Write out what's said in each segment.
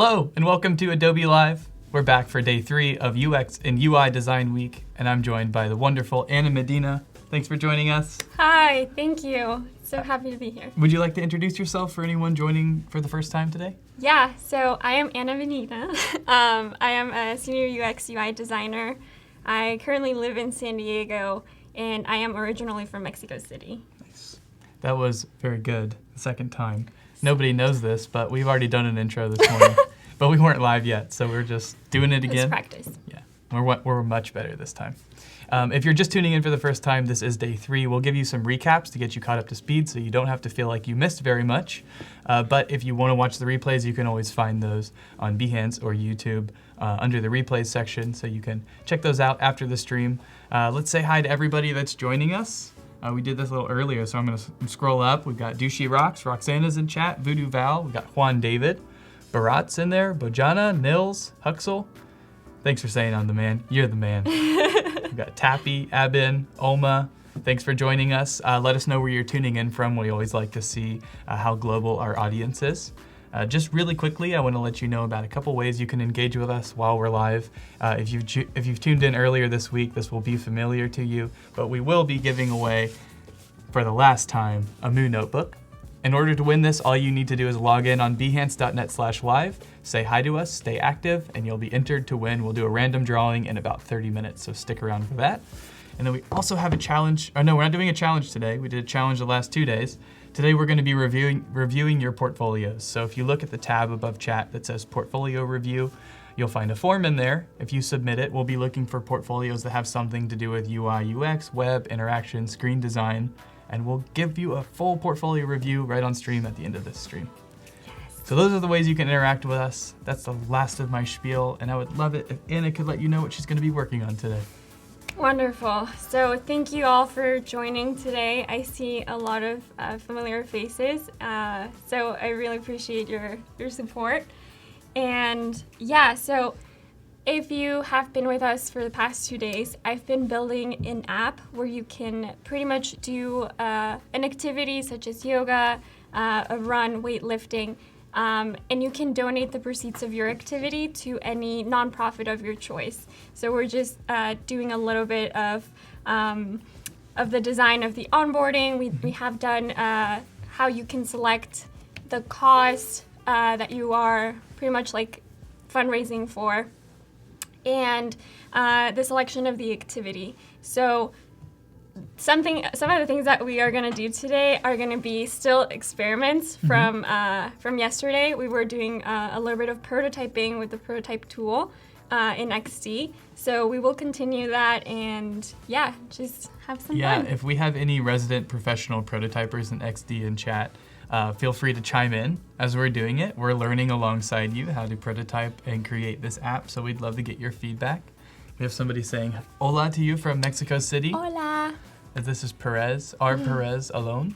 Hello, and welcome to Adobe Live. We're back for day 3 of UX and UI Design Week, and I'm joined by the wonderful Ana Medina. Thanks for joining us. Hi, thank you. So happy to be here. Would you like to introduce yourself for anyone joining for the first time today? Yeah, so I am Ana Medina. I am a senior UX UI designer. I currently live in San Diego, and I am originally from Mexico City. Nice. That was very good, the second time. Nobody knows this, but we've already done an intro this morning, but we weren't live yet, so we're just doing it again. It's practice. Yeah, we're much better this time. If you're just tuning in for the first time, this is day 3. We'll give you some recaps to get you caught up to speed so you don't have to feel like you missed very much. But if you want to watch the replays, you can always find those on Behance or YouTube under the replays section, so you can check those out after the stream. Let's say hi to everybody that's joining us. We did this a little earlier, so I'm going to scroll up. We've got Douchey Rocks, Roxana's in chat, Voodoo Val, we've got Juan David, Barat's in there, Bojana, Nils, Huxel. Thanks for saying I'm the man. You're the man. We've got Tappy, Abin, Oma. Thanks for joining us. Let us know where you're tuning in from. We always like to see how global our audience is. Just really quickly, I want to let you know about a couple ways you can engage with us while we're live. If you've tuned in earlier this week, this will be familiar to you, but we will be giving away, for the last time, a Moo notebook. In order to win this, all you need to do is log in on behance.net/live, say hi to us, stay active, and you'll be entered to win. We'll do a random drawing in about 30 minutes, so stick around for that. And then we also have a challenge. Oh no, we're not doing a challenge today. We did a challenge the last 2 days. Today we're going to be reviewing your portfolios. So if you look at the tab above chat that says Portfolio Review, you'll find a form in there. If you submit it, we'll be looking for portfolios that have something to do with UI, UX, web, interaction, screen design, and we'll give you a full portfolio review right on stream at the end of this stream. Yes. So those are the ways you can interact with us. That's the last of my spiel, and I would love it if Ana could let you know what she's going to be working on today. Wonderful. So thank you all for joining today. I see a lot of familiar faces, so I really appreciate your support. And yeah, so if you have been with us for the past 2 days, I've been building an app where you can pretty much do an activity such as yoga, a run, weightlifting, and you can donate the proceeds of your activity to any nonprofit of your choice. So we're just doing a little bit of the design of the onboarding. We have done how you can select the cause that you are pretty much like fundraising for, and the selection of the activity. So some of the things that we are going to do today are going to be still experiments from yesterday. We were doing a little bit of prototyping with the prototype tool in XD. So we will continue that and yeah, just have some fun. Yeah, if we have any resident professional prototypers in XD in chat, feel free to chime in as we're doing it. We're learning alongside you how to prototype and create this app, so we'd love to get your feedback. We have somebody saying hola to you from Mexico City. Hola. This is Perez, Perez alone.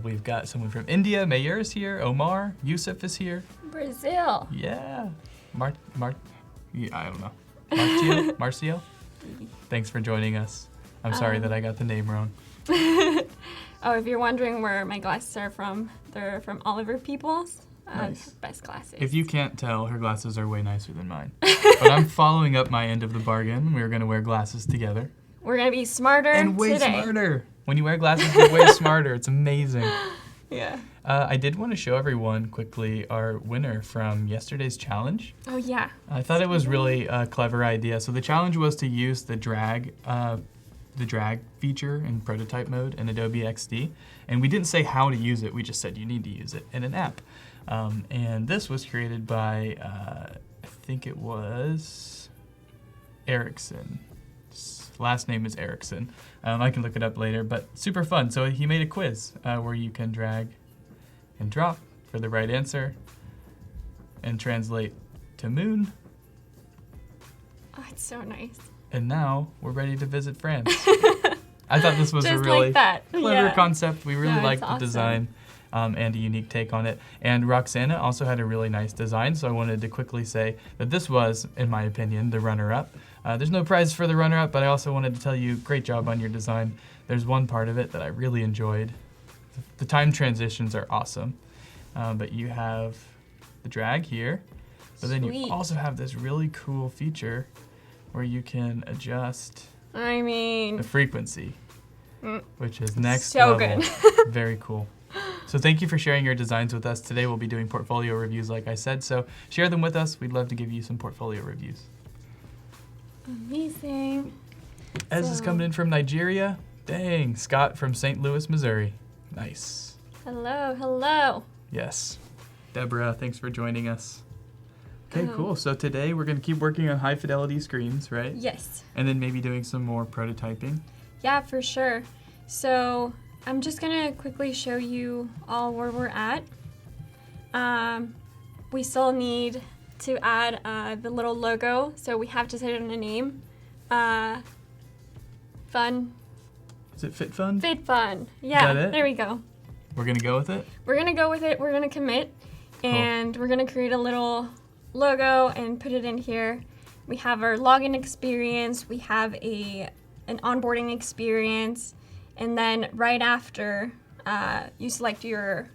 We've got someone from India, Mayer is here, Omar, Yusuf is here. Brazil. Yeah. I don't know. Marcio? Thanks for joining us. I'm sorry that I got the name wrong. Oh, if you're wondering where my glasses are from, they're from Oliver Peoples. Nice. Best glasses. If you can't tell, her glasses are way nicer than mine. But I'm following up my end of the bargain. We're going to wear glasses together. We're going to be smarter and way today. Smarter. When you wear glasses, you're way smarter. It's amazing. Yeah. I did want to show everyone quickly our winner from yesterday's challenge. Oh, yeah. I thought it was really a clever idea. So the challenge was to use the drag feature in prototype mode in Adobe XD. And we didn't say how to use it. We just said you need to use it in an app. And this was created by, I think it was Erickson. Last name is Erickson. I can look it up later, but super fun. So he made a quiz where you can drag and drop for the right answer and translate to moon. Oh, it's so nice. And now we're ready to visit France. I thought this was just a really like clever concept. We really liked the awesome. design and a unique take on it. And Roxana also had a really nice design, so I wanted to quickly say that this was, in my opinion, the runner-up. There's no prize for the runner-up, but I also wanted to tell you, great job on your design. There's one part of it that I really enjoyed. The time transitions are awesome, but you have the drag here, But then you Sweet. also have this really cool feature where you can adjust I mean, the frequency, which is next so level. good. Very cool. So thank you for sharing your designs with us. Today we'll be doing portfolio reviews like I said, so share them with us. We'd love to give you some portfolio reviews. Amazing. Ez is coming in from Nigeria. Dang, Scott from St. Louis, Missouri. Nice. Hello, hello. Yes. Deborah, thanks for joining us. Okay, Oh. cool. So today we're going to keep working on high fidelity screens, right? Yes. And then maybe doing some more prototyping. Yeah, for sure. So I'm just gonna quickly show you all where we're at. We still need to add the little logo, so we have to set it in a name. Fun. Is it Fit Fun? Fit Fun. Yeah, that it? there we go. We're going to go with it? We're gonna go with it, we're gonna commit, and we're gonna create a little logo and put it in here. We have our login experience, we have an onboarding experience, and then right after you select your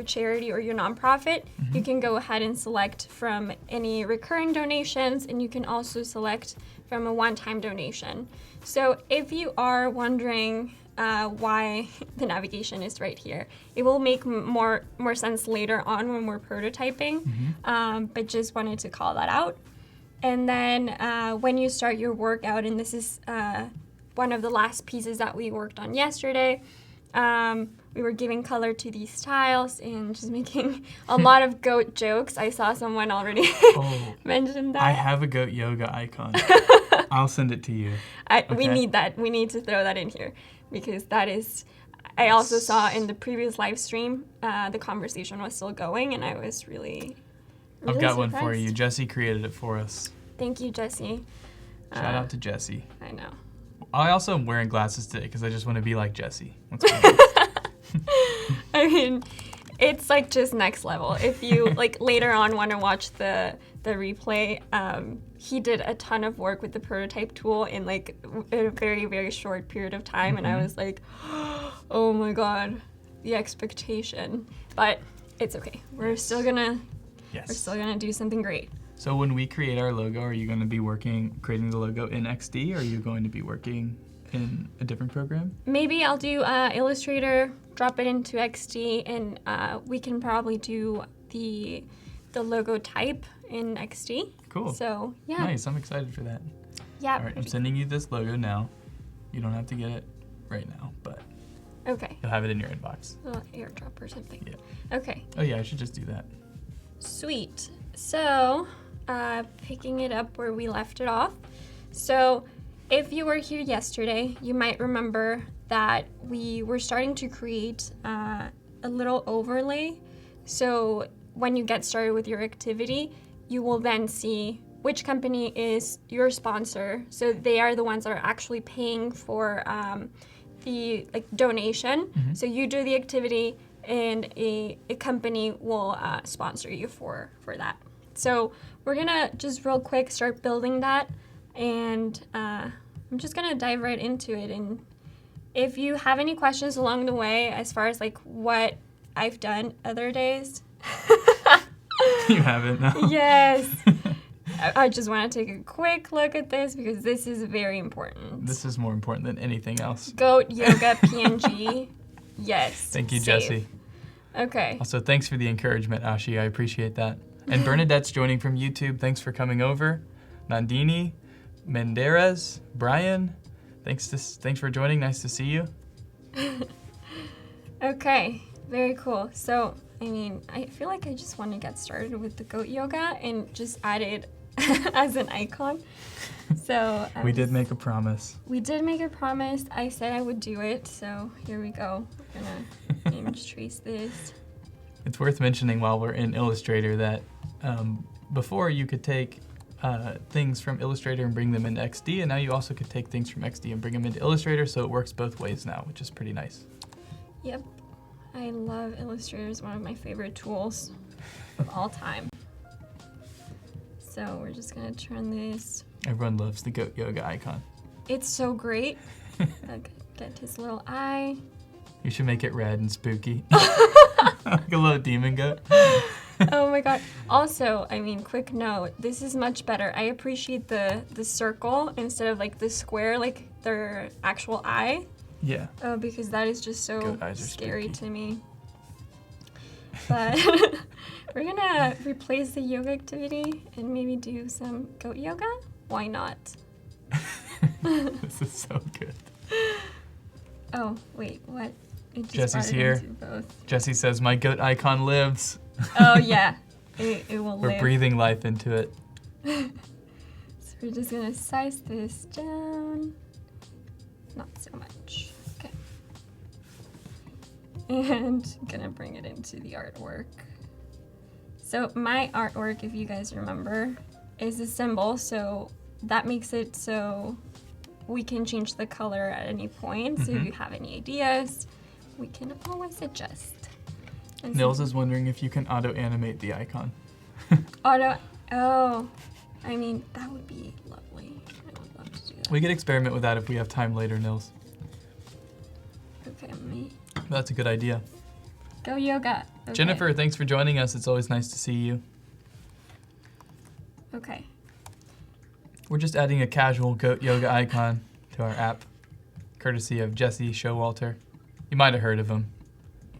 charity or your nonprofit, you can go ahead and select from any recurring donations, and you can also select from a one-time donation. So if you are wondering why the navigation is right here, it will make more sense later on when we're prototyping, but just wanted to call that out. And then when you start your workout, and this is one of the last pieces that we worked on yesterday, we were giving color to these tiles and just making a lot of goat jokes. I saw someone already mention that. I have a goat yoga icon. I'll send it to you. We need that. We need to throw that in here because that is. I also saw in the previous live stream, the conversation was still going, and I was really I've got surprised. one for you. Jesse created it for us. Thank you, Jesse. Shout out to Jesse. I know. I also am wearing glasses today because I just want to be like Jesse. Let's be honest. I mean, it's like just next level. If you like later on want to watch the replay, he did a ton of work with the prototype tool in like a very, very short period of time, and I was like, oh my god, the expectation. But it's okay. We're still gonna do something great. So when we create our logo, are you going to be creating the logo in XD, or are you going to be working in a different program? Maybe I'll do Illustrator, drop it into XD, and we can probably do the logo type in XD. Cool. So yeah. Nice. I'm excited for that. Yeah. All right, I'm sending you this logo now. You don't have to get it right now, but Okay. you'll have it in your inbox. A little airdrop or something. Yeah. Okay. Oh yeah, I should just do that. Sweet. So, picking it up where we left it off. So, if you were here yesterday, you might remember that we were starting to create a little overlay. So, when you get started with your activity, you will then see which company is your sponsor. So, they are the ones that are actually paying for the donation. So, you do the activity, and a company will sponsor you for that. So we're gonna just real quick start building that, and I'm just gonna dive right into it. And if you have any questions along the way as far as like what I've done other days. You haven't, no? Yes. I just want to take a quick look at this because this is very important. This is more important than anything else. Goat yoga PNG. Yes. Thank you, save. Jesse. Okay. Also, thanks for the encouragement, Ashi. I appreciate that. And Bernadette's joining from YouTube. Thanks for coming over. Nandini, Menderes, Brian, thanks for joining. Nice to see you. Okay, very cool. So, I mean, I feel like I just want to get started with the goat yoga and just add it as an icon. So We did make a promise. We did make a promise. I said I would do it. So here we go. We're gonna image trace this. It's worth mentioning while we're in Illustrator that before you could take things from Illustrator and bring them into XD, and now you also could take things from XD and bring them into Illustrator, so it works both ways now, which is pretty nice. Yep. I love Illustrator. It's one of my favorite tools of all time. So we're just gonna turn this. Everyone loves the goat yoga icon. It's so great. Get his little eye. You should make it red and spooky. Like a little demon goat. Oh my god. Also, I mean, quick note, this is much better. I appreciate the circle instead of like the square, like their actual eye. Yeah. Oh, because that is just so Goat eyes are scary spooky. to me. But we're gonna replace the yoga activity and maybe do some goat yoga. Why not? This is so good. Oh, wait, what? It just Jesse's brought it here. into both. Jesse says, my goat icon lives. Oh, yeah. It will We're live. breathing life into it. So we're just gonna size this down. Not so much. Okay. And gonna bring it into the artwork. So my artwork, if you guys remember, is a symbol, so that makes it so we can change the color at any point. So if you have any ideas, we can always adjust. And Nils is wondering if you can auto-animate the icon. Oh, I mean, that would be lovely. I would love to do that. We could experiment with that if we have time later, Nils. Okay, let me That's a good idea. go yoga. Okay. Jennifer, thanks for joining us. It's always nice to see you. Okay. We're just adding a casual goat yoga icon to our app, courtesy of Jesse Showalter. You might have heard of him.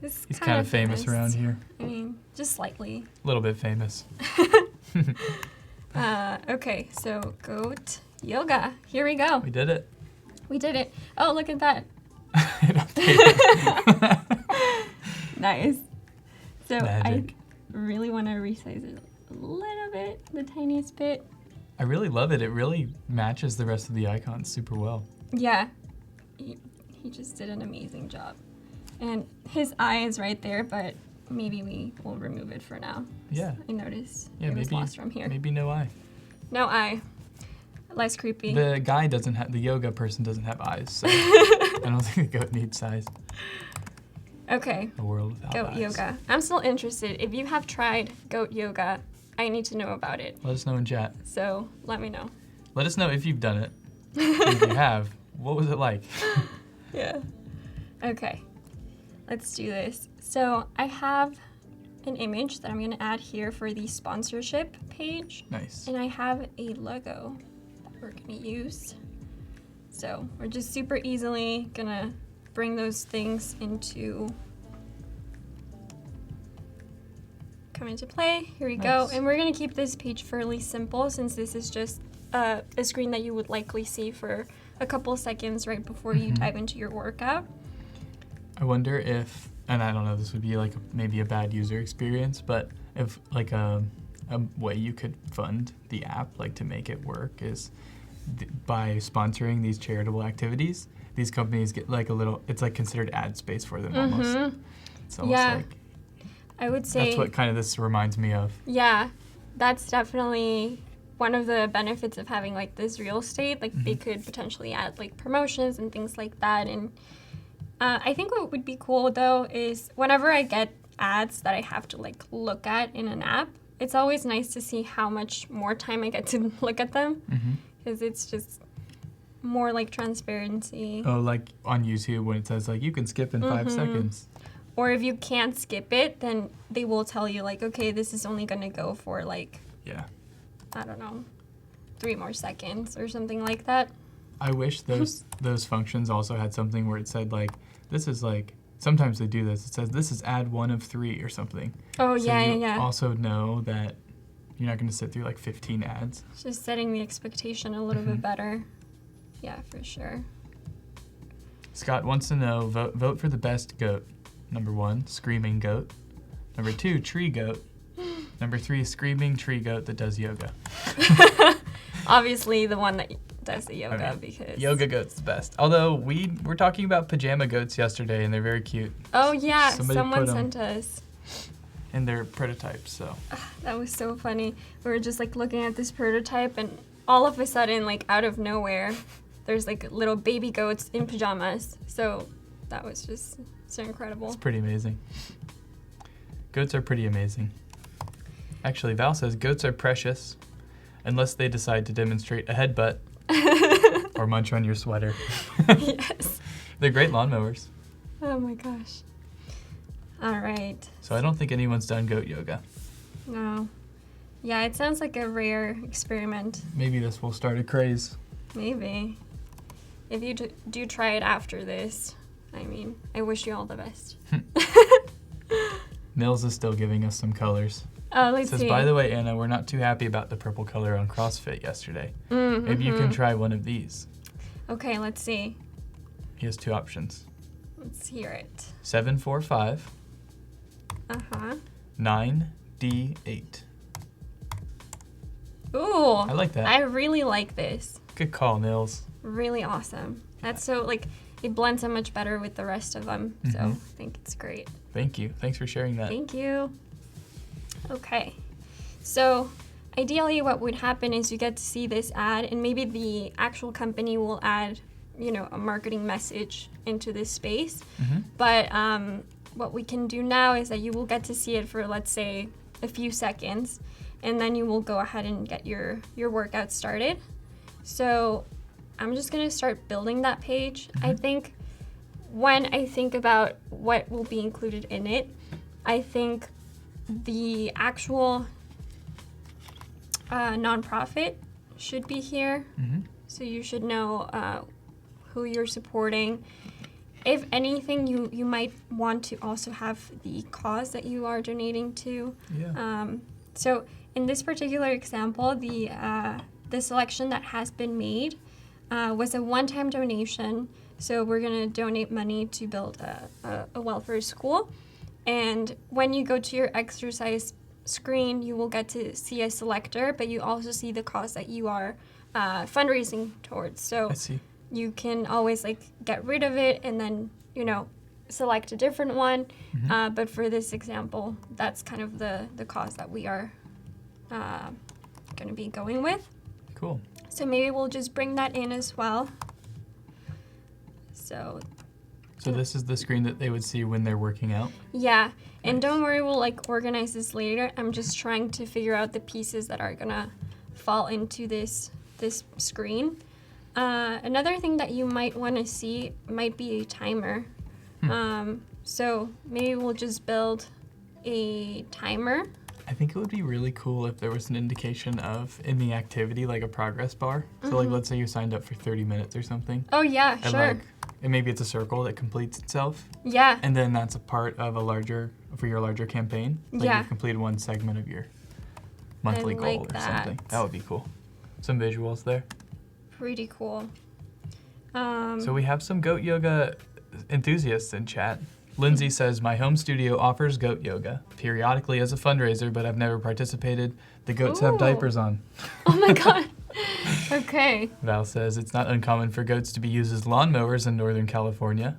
He's kind of famous around here. I mean, just slightly. A little bit famous. Okay, so goat yoga. Here we go. We did it. We did it. Oh, look at that. It updated. Nice. So Magic. I really want to resize it a little bit, the tiniest bit. I really love it. It really matches the rest of the icons super well. Yeah. He just did an amazing job. And his eye is right there, but maybe we will remove it for now. Yeah. I noticed Yeah, it was maybe lost from here. maybe no eye. No eye. Less creepy. The guy doesn't have, the yoga person doesn't have eyes, so I don't think the goat needs eyes. Okay. A world without Goat eyes. yoga. I'm still interested. If you have tried goat yoga, I need to know about it. Let us know in chat. So let me know. Let us know if you've done it. If you have, what was it like? Yeah. Okay. Let's do this. So I have an image that I'm going to add here for the sponsorship page. Nice. And I have a logo that we're going to use. So we're just super easily going to bring those things come into play. Here we go. Nice. And we're going to keep this page fairly simple since this is just a screen that you would likely see for a couple seconds right before you dive into your workout. I wonder if, and I don't know, this would be like maybe a bad user experience, but if like a way you could fund the app, like to make it work, is by sponsoring these charitable activities, these companies get like a little, it's like considered ad space for them almost. It's almost Yeah. like, I would say, that's what kind of this reminds me of. yeah, that's definitely one of the benefits of having like this real estate. Like they could potentially add like promotions and things like that. And I think what would be cool though is whenever I get ads that I have to like look at in an app, it's always nice to see how much more time I get to look at them because it's just more like transparency. Oh, like on YouTube when it says like you can skip in 5 seconds. Or if you can't skip it, then they will tell you like, okay, this is only going to go for like, Yeah. I don't know, 3 more seconds or something like that. I wish those functions also had something where it said like, this is like, sometimes they do this. It says this is ad 1 of 3 or something. Oh, So yeah, you yeah. also know that you're not going to sit through like 15 ads. Just setting the expectation a little bit better. Yeah, for sure. Scott wants to know, vote for the best goat. Number 1, screaming goat. Number 2, tree goat. Number 3, screaming tree goat that does yoga. Obviously, the one that does the yoga I mean, because... Yoga goat's the best. Although we were talking about pajama goats yesterday and they're very cute. Oh, yeah, Somebody someone put 'em- sent us. And they're prototypes, so. That was so funny. We were just like looking at this prototype and all of a sudden, like out of nowhere, there's like little baby goats in pajamas. So that was just so incredible. It's pretty amazing. Goats are pretty amazing. Actually, Val says goats are precious unless they decide to demonstrate a headbutt or munch on your sweater. Yes. They're great lawnmowers. Oh my gosh. All right. So I don't think anyone's done goat yoga. No. Yeah, it sounds like a rare experiment. Maybe this will start a craze. Maybe. If you do try it after this, I mean, I wish you all the best. Nils is still giving us some colors. Oh, let's Says, see. by the way, Anna, we're not too happy about the purple color on CrossFit yesterday. Maybe you can try one of these. Okay, let's see. He has 2 options. Let's hear it. 745, Uh-huh. 9D8. Ooh. I like that. I really like this. Good call, Nils. Really awesome. That's so, like, it blends so much better with the rest of them. So I think it's great. Thank you. Thanks for sharing that. Thank you. Okay. So ideally what would happen is you get to see this ad, and maybe the actual company will add, you know, a marketing message into this space. But what we can do now is that you will get to see it for, let's say, a few seconds, and then you will go ahead and get your workout started. So I'm just going to start building that page. I think when I think about what will be included in it, I think the actual nonprofit should be here. So you should know who you're supporting. If anything, you might want to also have the cause that you are donating to. Yeah. So in this particular example, the selection that has been made was a one-time donation. So we're going to donate money to build a welfare school. And when you go to your exercise screen, you will get to see a selector, but you also see the cause that you are fundraising towards. So I see. you can always like get rid of it and then, you know, select a different one. But for this example, that's kind of the cause that we are going to be going with. Cool. So maybe we'll just bring that in as well. So this is the screen that they would see when they're working out? yeah, and Nice. don't worry, we'll like organize this later. I'm just trying to figure out the pieces that are gonna fall into this screen. Another thing that you might want to see might be a timer. So maybe we'll just build a timer. I think it would be really cool if there was an indication of, in the activity, like a progress bar. So like, let's say you signed up for 30 minutes or something. Oh yeah, And sure. like, and maybe it's a circle that completes itself. Yeah, And then that's a part of for your larger campaign. Like Yeah. you've completed one segment of your monthly goal like or that. something. That would be cool. Some visuals there. pretty cool. So we have some goat yoga enthusiasts in chat. Lindsay says, my home studio offers goat yoga periodically as a fundraiser, but I've never participated. The goats have Ooh. diapers on. Oh my god. Okay. Val says, it's not uncommon for goats to be used as lawnmowers in Northern California.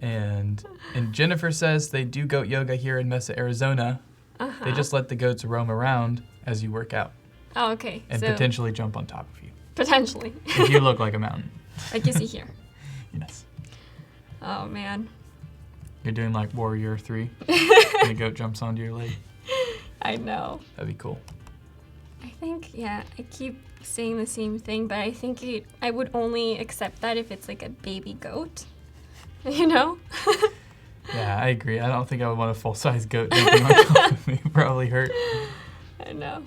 and Jennifer says they do goat yoga here in Mesa, Arizona. They just let the goats roam around as you work out Oh, okay. and So potentially jump on top of you. potentially. If you look like a mountain. Like you see here. Yes. Oh man. You're doing like Warrior 3 and the goat jumps onto your leg. I know. That'd be cool. I think, yeah, I keep saying the same thing, but I think I would only accept that if it's like a baby goat. You know? Yeah, I agree. I don't think I would want a full-size goat jumping on top of me. Probably hurt. I know.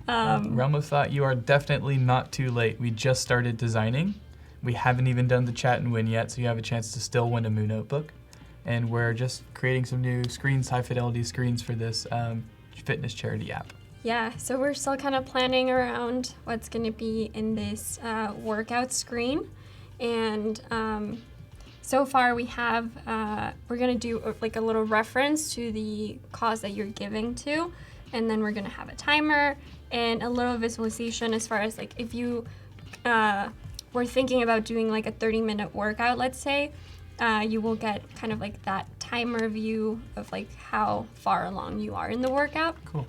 Realm of Thought, you are definitely not too late. We just started designing. We haven't even done the chat and win yet, so you have a chance to still win a Moo Notebook. And we're just creating some new screens, high-fidelity screens for this fitness charity app. Yeah, so we're still kind of planning around what's going to be in this workout screen. And so far we have, we're going to do like a little reference to the cause that you're giving to. And then we're going to have a timer and a little visualization as far as like if you were thinking about doing like a 30-minute workout, let's say, you will get kind of like that timer view of like how far along you are in the workout. Cool.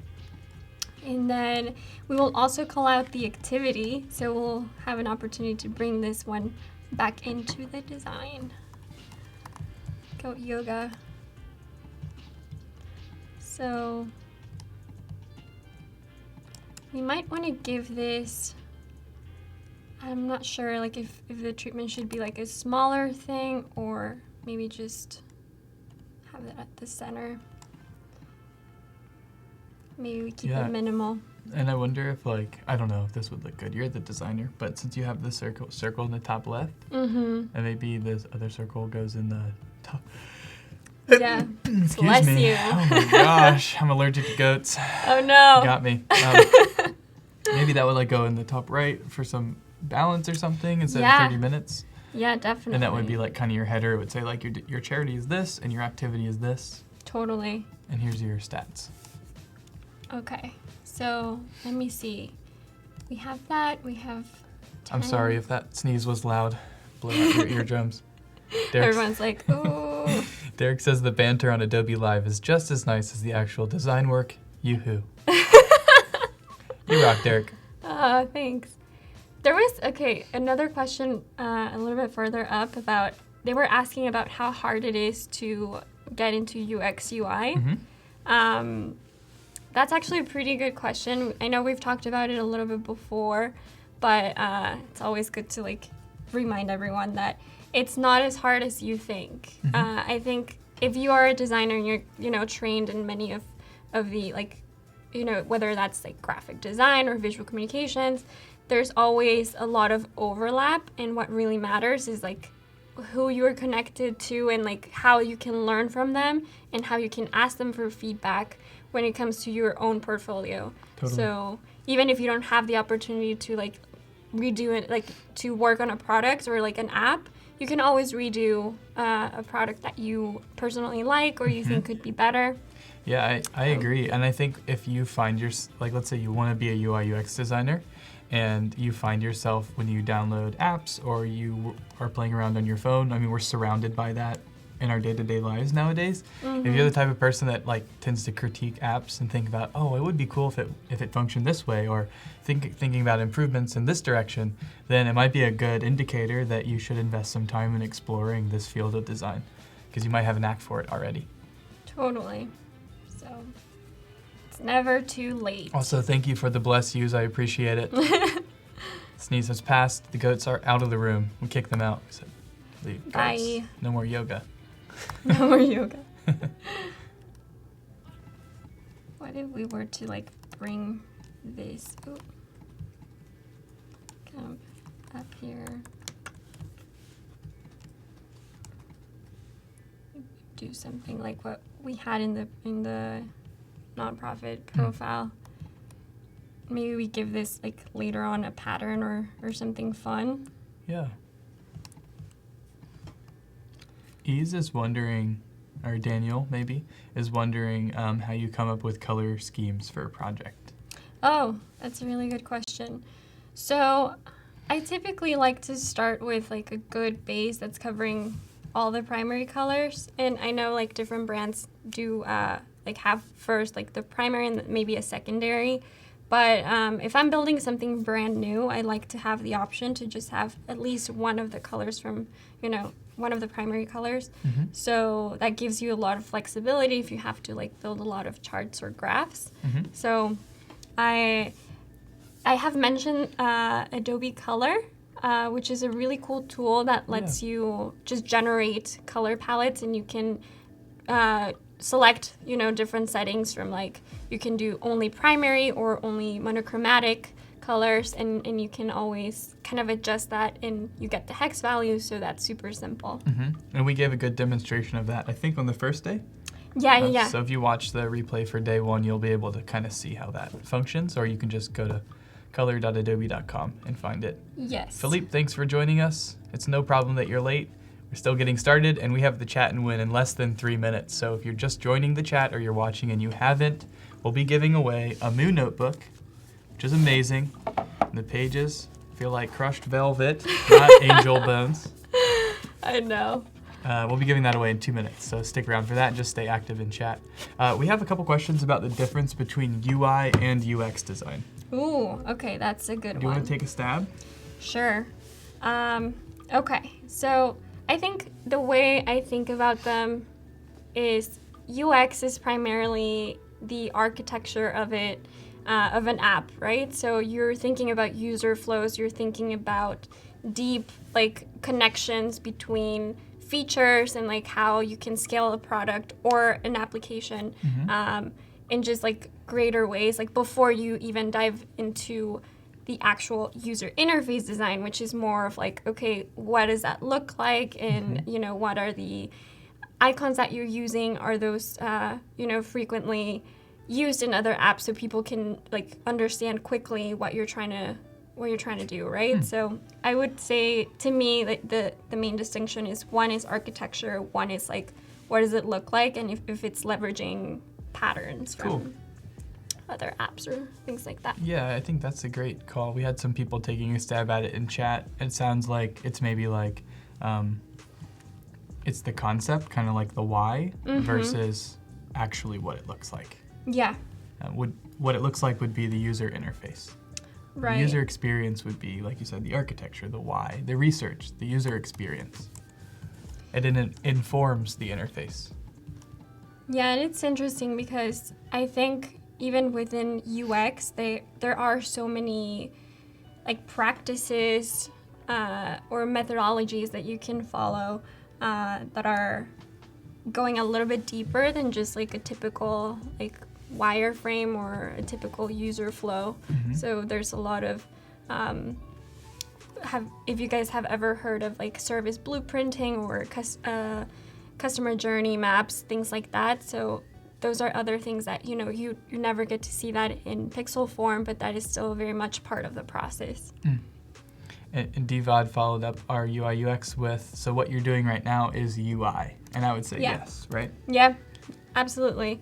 And then we will also call out the activity, so we'll have an opportunity to bring this one back into the design. Goat yoga. So we might want to give this, I'm not sure like if the treatment should be like a smaller thing or maybe just have it at the center. Maybe we keep it minimal. And I wonder if, like, I don't know if this would look good. You're the designer, but since you have the circle in the top left, and maybe this other circle goes in the top. Yeah. Excuse me. Oh my gosh, I'm allergic to goats. Oh no. Got me. Maybe that would like go in the top right for some balance or something instead of 30 minutes. Yeah, definitely. And that would be like kind of your header. It would say like your charity is this and your activity is this. Totally. And here's your stats. Okay. So let me see. We have that. We have 10. I'm sorry if that sneeze was loud. Blow out your eardrums. Everyone's like, ooh. Derek says the banter on Adobe Live is just as nice as the actual design work. Yoo-hoo. You rock, Derek. Thanks. There was, another question a little bit further up about, they were asking about how hard it is to get into UX UI. That's actually a pretty good question. I know we've talked about it a little bit before, but it's always good to like remind everyone that it's not as hard as you think. I think if you are a designer and you're, trained in many of the like, whether that's like graphic design or visual communications, there's always a lot of overlap, and what really matters is like who you're connected to and like how you can learn from them and how you can ask them for feedback when it comes to your own portfolio. Totally. So even if you don't have the opportunity to like redo it, like to work on a product or like an app, you can always redo a product that you personally like or you think could be better. Yeah, I agree. And I think if you find like let's say you want to be a UI UX designer and you find yourself when you download apps or you are playing around on your phone, I mean, we're surrounded by that in our day-to-day lives nowadays. If you're the type of person that like tends to critique apps and think about, oh, it would be cool if it functioned this way, or thinking about improvements in this direction, then it might be a good indicator that you should invest some time in exploring this field of design because you might have a knack for it already. Totally. So it's never too late. Also, thank you for the bless yous. I appreciate it. Sneeze has passed. The goats are out of the room. We kicked them out. We said, leave, goats. Bye. No more yoga. No more yoga. What if we were to like bring this come up here? Do something like what we had in the nonprofit profile. Maybe we give this like later on a pattern or something fun. Yeah. Ease is wondering, or Daniel maybe, is wondering how you come up with color schemes for a project. Oh, that's a really good question. So I typically like to start with like a good base that's covering all the primary colors. And I know like different brands do like have first like the primary and maybe a secondary. But if I'm building something brand new, I like to have the option to just have at least one of the colors from, one of the primary colors. So that gives you a lot of flexibility if you have to like build a lot of charts or graphs. So I have mentioned Adobe Color, which is a really cool tool that lets you just generate color palettes, and you can select, different settings from like, you can do only primary or only monochromatic colors, and you can always kind of adjust that, and you get the hex value, so that's super simple. And we gave a good demonstration of that, I think, on the first day. Yeah. So if you watch the replay for day one, you'll be able to kind of see how that functions, or you can just go to color.adobe.com and find it. Yes. Philippe, thanks for joining us. It's no problem that you're late. We're still getting started, and we have the chat and win in less than 3 minutes. So if you're just joining the chat or you're watching and you haven't, we'll be giving away a Moo notebook, which is amazing. And the pages feel like crushed velvet, not angel bones. I know. We'll be giving that away in 2 minutes, so stick around for that and just stay active in chat. We have a couple questions about the difference between UI and UX design. Ooh, okay, that's a good one. Do you want to take a stab? Sure. Okay, so I think the way I think about them is UX is primarily the architecture of it, of an app, right? So you're thinking about user flows, you're thinking about deep like connections between features and like how you can scale a product or an application, and just like greater ways, like before you even dive into the actual user interface design, which is more of like, okay, what does that look like? And, you know, what are the icons that you're using? Are those, you know, frequently used in other apps so people can like understand quickly what you're trying to do, right? So I would say, to me, like the main distinction is, one is architecture, one is like, what does it look like, and if it's leveraging patterns from other apps or things like that. Yeah, I think that's a great call. We had some people taking a stab at it in chat. It sounds like it's maybe like, it's the concept, kind of like the why, versus actually what it looks like. Yeah. What it looks like would be the user interface. Right. The user experience would be, like you said, the architecture, the why, the research, the user experience. And then it informs the interface. Yeah, and it's interesting because I think even within UX, there are so many like practices or methodologies that you can follow that are going a little bit deeper than just like a typical like wireframe or a typical user flow. So there's a lot of if you guys have ever heard of like service blueprinting or customer journey maps, things like that. So those are other things that, you know, you never get to see that in pixel form, but that is still very much part of the process. And DVOD followed up our UI UX with, so what you're doing right now is UI. And I would say yes, right? Yeah, absolutely.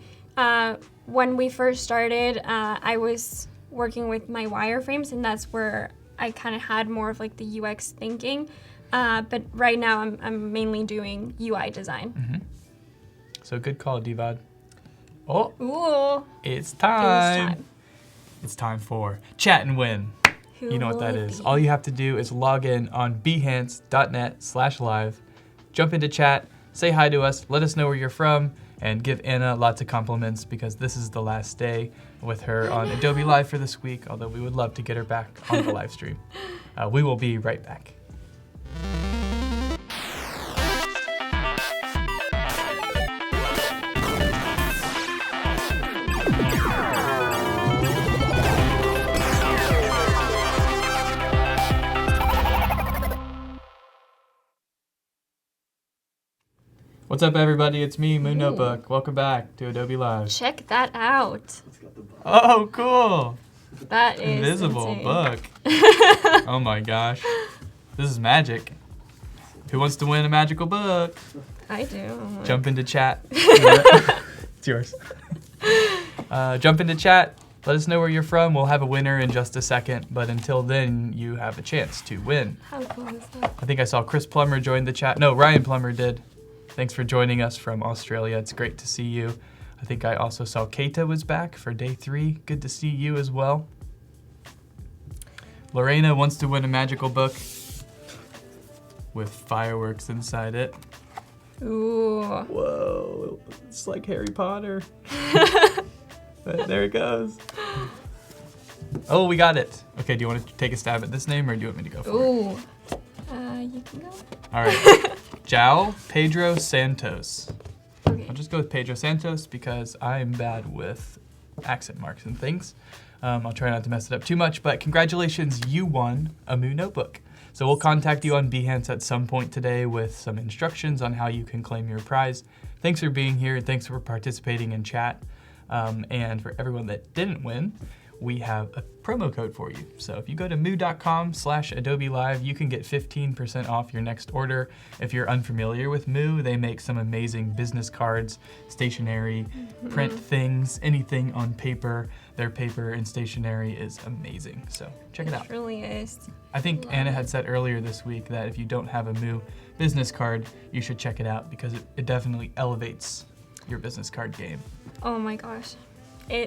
When we first started, I was working with my wireframes, and that's where I kind of had more of like the UX thinking. But right now I'm mainly doing UI design. So good call, DVOD. Oh, Ooh. it's time. It's time for Chat and Win. You know what that is. All you have to do is log in on behance.net/live, jump into chat, say hi to us, let us know where you're from, and give Anna lots of compliments because this is the last day with her on Adobe Live for this week, although we would love to get her back on the live stream. We will be right back. What's up, everybody? It's me, Moon Notebook. Welcome back to Adobe Live. Check that out. Oh, cool. That is Invisible insane. book. Oh my gosh. This is magic. Who wants to win a magical book? I do. Jump into chat. It's yours. Jump into chat. Let us know where you're from. We'll have a winner in just a second, but until then, you have a chance to win. How cool is that? I think I saw Chris Plummer join the chat. No, Ryan Plummer did. Thanks for joining us from Australia. It's great to see you. I think I also saw Keita was back for day 3. Good to see you as well. Lorena wants to win a magical book with fireworks inside it. Ooh. Whoa, it's like Harry Potter. But there it goes. Oh, we got it. Okay, do you want to take a stab at this name or do you want me to go for it? Ooh. You can go. All right. João Pedro Santos. Okay. I'll just go with Pedro Santos because I'm bad with accent marks and things. I'll try not to mess it up too much, but congratulations, you won a Moo notebook. So we'll contact you on Behance at some point today with some instructions on how you can claim your prize. Thanks for being here. Thanks for participating in chat. And for everyone that didn't win, we have a promo code for you. So if you go to moo.com/Adobe Live, you can get 15% off your next order. If you're unfamiliar with Moo, they make some amazing business cards, stationery, print things, anything on paper. Their paper and stationery is amazing. So check it out. It really is. I think Anna had said earlier this week that if you don't have a Moo business card, you should check it out because it definitely elevates your business card game. Oh my gosh.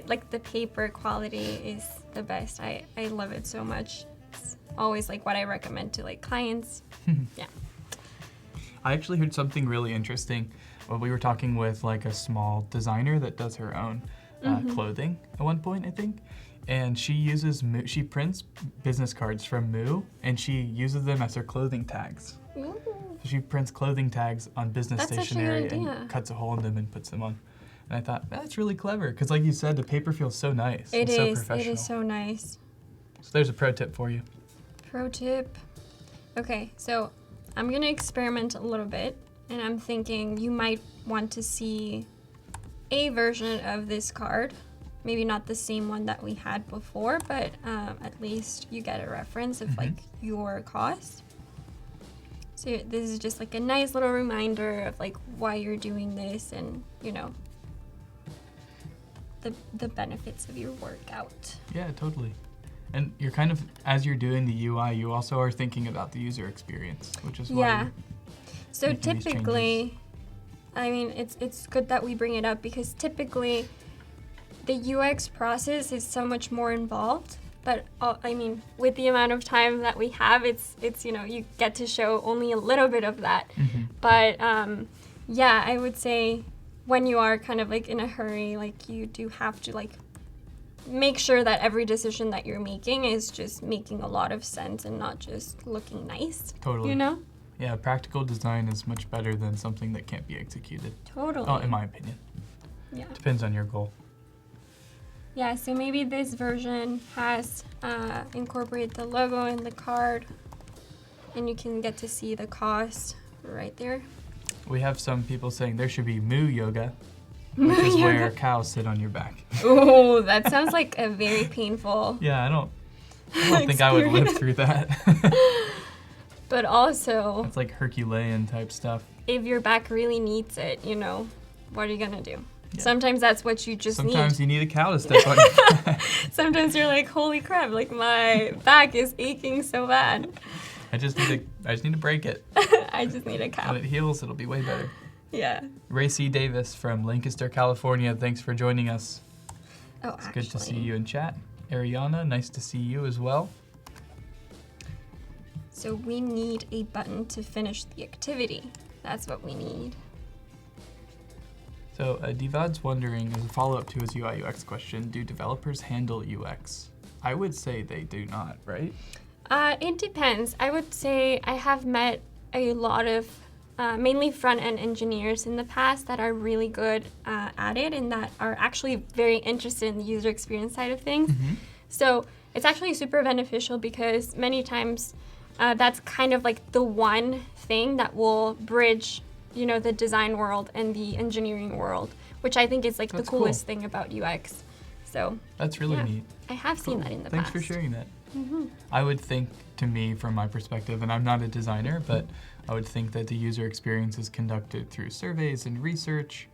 Like the paper quality is the best. I love it so much. It's always like what I recommend to like clients. Yeah. I actually heard something really interesting. Well, we were talking with like a small designer that does her own clothing at one point, I think. And she uses Moo, she prints business cards from Moo and she uses them as her clothing tags. Ooh. So she prints clothing tags on business That's such a good stationery idea. and cuts a hole in them and puts them on. And I thought, that's really clever, because like you said, the paper feels so nice. It and so is. professional. It is so nice. So there's a pro tip for you. Pro tip. Okay, so I'm gonna experiment a little bit, and I'm thinking you might want to see a version of this card. Maybe not the same one that we had before, but at least you get a reference of like your cost. So this is just like a nice little reminder of like why you're doing this, and you know, the benefits of your workout. Yeah, totally. And you're kind of, as you're doing the UI, you also are thinking about the user experience, which is why. Yeah. So making these typically, I mean, it's good that we bring it up, because typically the UX process is so much more involved. But I mean, with the amount of time that we have, it's you know, you get to show only a little bit of that. But yeah, I would say when you are kind of like in a hurry, like you do have to like make sure that every decision that you're making is just making a lot of sense and not just looking nice. Totally. You know? Yeah, practical design is much better than something that can't be executed. Totally. Oh, in my opinion. Yeah. Depends on your goal. Yeah, so maybe this version has incorporated the logo in the card, and you can get to see the cost right there. We have some people saying there should be moo yoga, which is where cows sit on your back. Oh, that sounds like a very painful. Yeah, I don't think I would live through that. But also, It's like Herculean type stuff. if your back really needs it, you know, what are you gonna do? Yeah. Sometimes that's what you just Sometimes need. you need a cow to step on your back. Sometimes you're like, holy crap, like my back is aching so bad. I just need to break it. I just need a When cow. it heals, it'll be way better. Yeah. Ray C. Davis from Lancaster, California, thanks for joining us. Oh, It's good to see you in chat. Ariana, nice to see you as well. So we need a button to finish the activity. That's what we need. So Divad's wondering, as a follow-up to his UI UX question, do developers handle UX? I would say they do not, right? It depends. I would say I have met a lot of mainly front-end engineers in the past that are really good at it and that are actually very interested in the user experience side of things. So it's actually super beneficial, because many times that's kind of like the one thing that will bridge, you know, the design world and the engineering world, which I think is like That's the coolest thing about UX. So That's really yeah, neat. I have seen that in the Thanks past. for sharing that. I would think, to me, from my perspective, and I'm not a designer, but I would think that the user experience is conducted through surveys and research,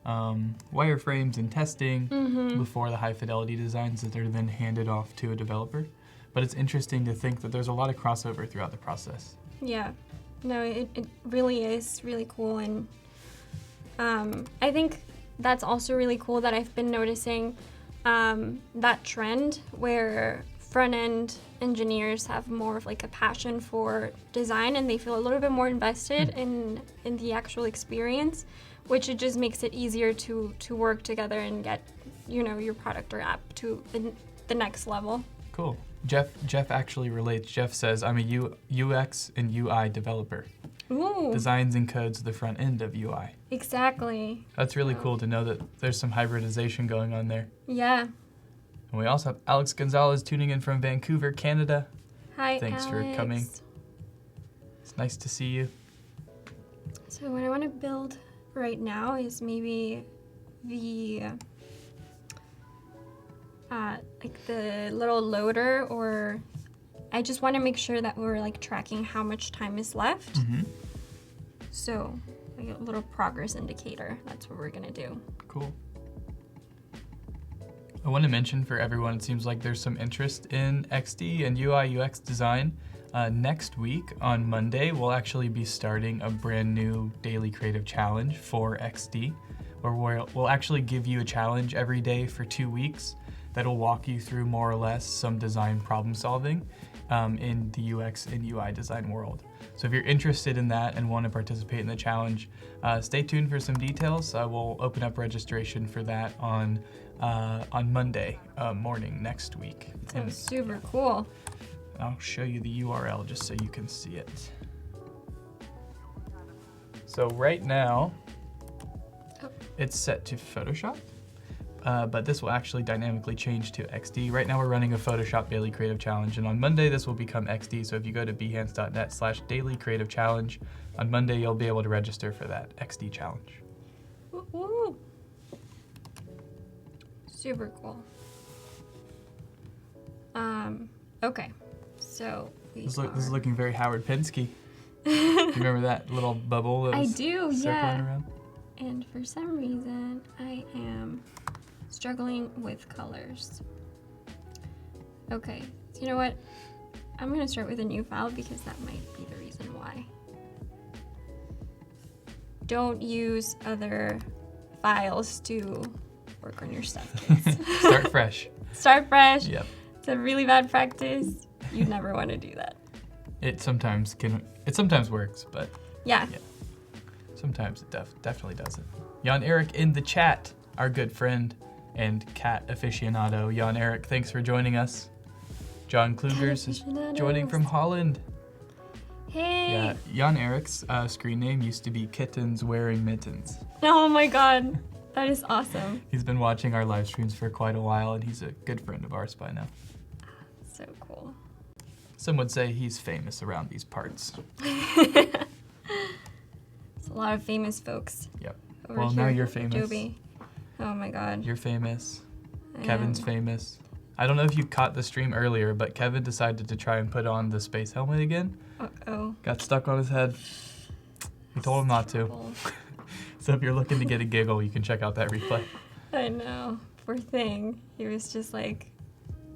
wireframes and testing before the high fidelity designs that are then handed off to a developer. But it's interesting to think that there's a lot of crossover throughout the process. Yeah, no, it really is really cool. And I think that's also really cool that I've been noticing that trend where front-end engineers have more of like a passion for design, and they feel a little bit more invested in the actual experience, which it just makes it easier to work together and get, you know, your product or app to the next level. Cool. Jeff actually relates. Jeff says, I'm a UX and UI developer. Ooh, Designs and codes the front end of UI. exactly. That's really cool to know that there's some hybridization going on there. Yeah. And we also have Alex Gonzalez tuning in from Vancouver, Canada. Hi, Thanks for Alex. coming. It's nice to see you. So what I want to build right now is maybe the like the little loader, or I just want to make sure that we're like tracking how much time is left. So like a little progress indicator. That's what we're gonna do. Cool. I want to mention for everyone, it seems like there's some interest in XD and UI UX design. Next week on Monday, we'll actually be starting a brand new daily creative challenge for XD, where we'll actually give you a challenge every day for 2 weeks that'll walk you through more or less some design problem solving in the UX and UI design world. So if you're interested in that and want to participate in the challenge, stay tuned for some details. We'll open up registration for that on Monday morning next week. Sounds super cool. I'll show you the URL just so you can see it. So right now, Oh. It's set to Photoshop, but this will actually dynamically change to XD. Right now we're running a Photoshop Daily Creative Challenge, and on Monday this will become XD. So if you go to behance.net/daily creative challenge, on Monday you'll be able to register for that XD challenge. Woo-hoo. Super cool. Okay, so This is looking very Howard Penske. Do you remember that little bubble that was circling around? And for some reason, I am struggling with colors. Okay, so you know what? I'm gonna start with a new file because that might be the reason why. Don't use other files to work on your stuff, kids. Start fresh. Start fresh. Yep. It's a really bad practice. You never want to do that. It sometimes works, but Yeah. sometimes it definitely doesn't. Jan Eric in the chat, our good friend and cat aficionado. Jan Eric, thanks for joining us. John Klugers is joining from Holland. Hey. Yeah, Jan Eric's screen name used to be Kittens Wearing Mittens. Oh my god. That is awesome. He's been watching our live streams for quite a while, and he's a good friend of ours by now. So cool. Some would say he's famous around these parts. There's a lot of famous folks. Yep. Over Well, here now you're at famous. Adobe. Oh my god. You're famous. I Kevin's am. famous. I don't know if you caught the stream earlier, but Kevin decided to try and put on the space helmet again. Uh-oh. Got stuck on his head. We told him not to. Trouble. So if you're looking to get a giggle, you can check out that replay. I know. Poor thing. He was just like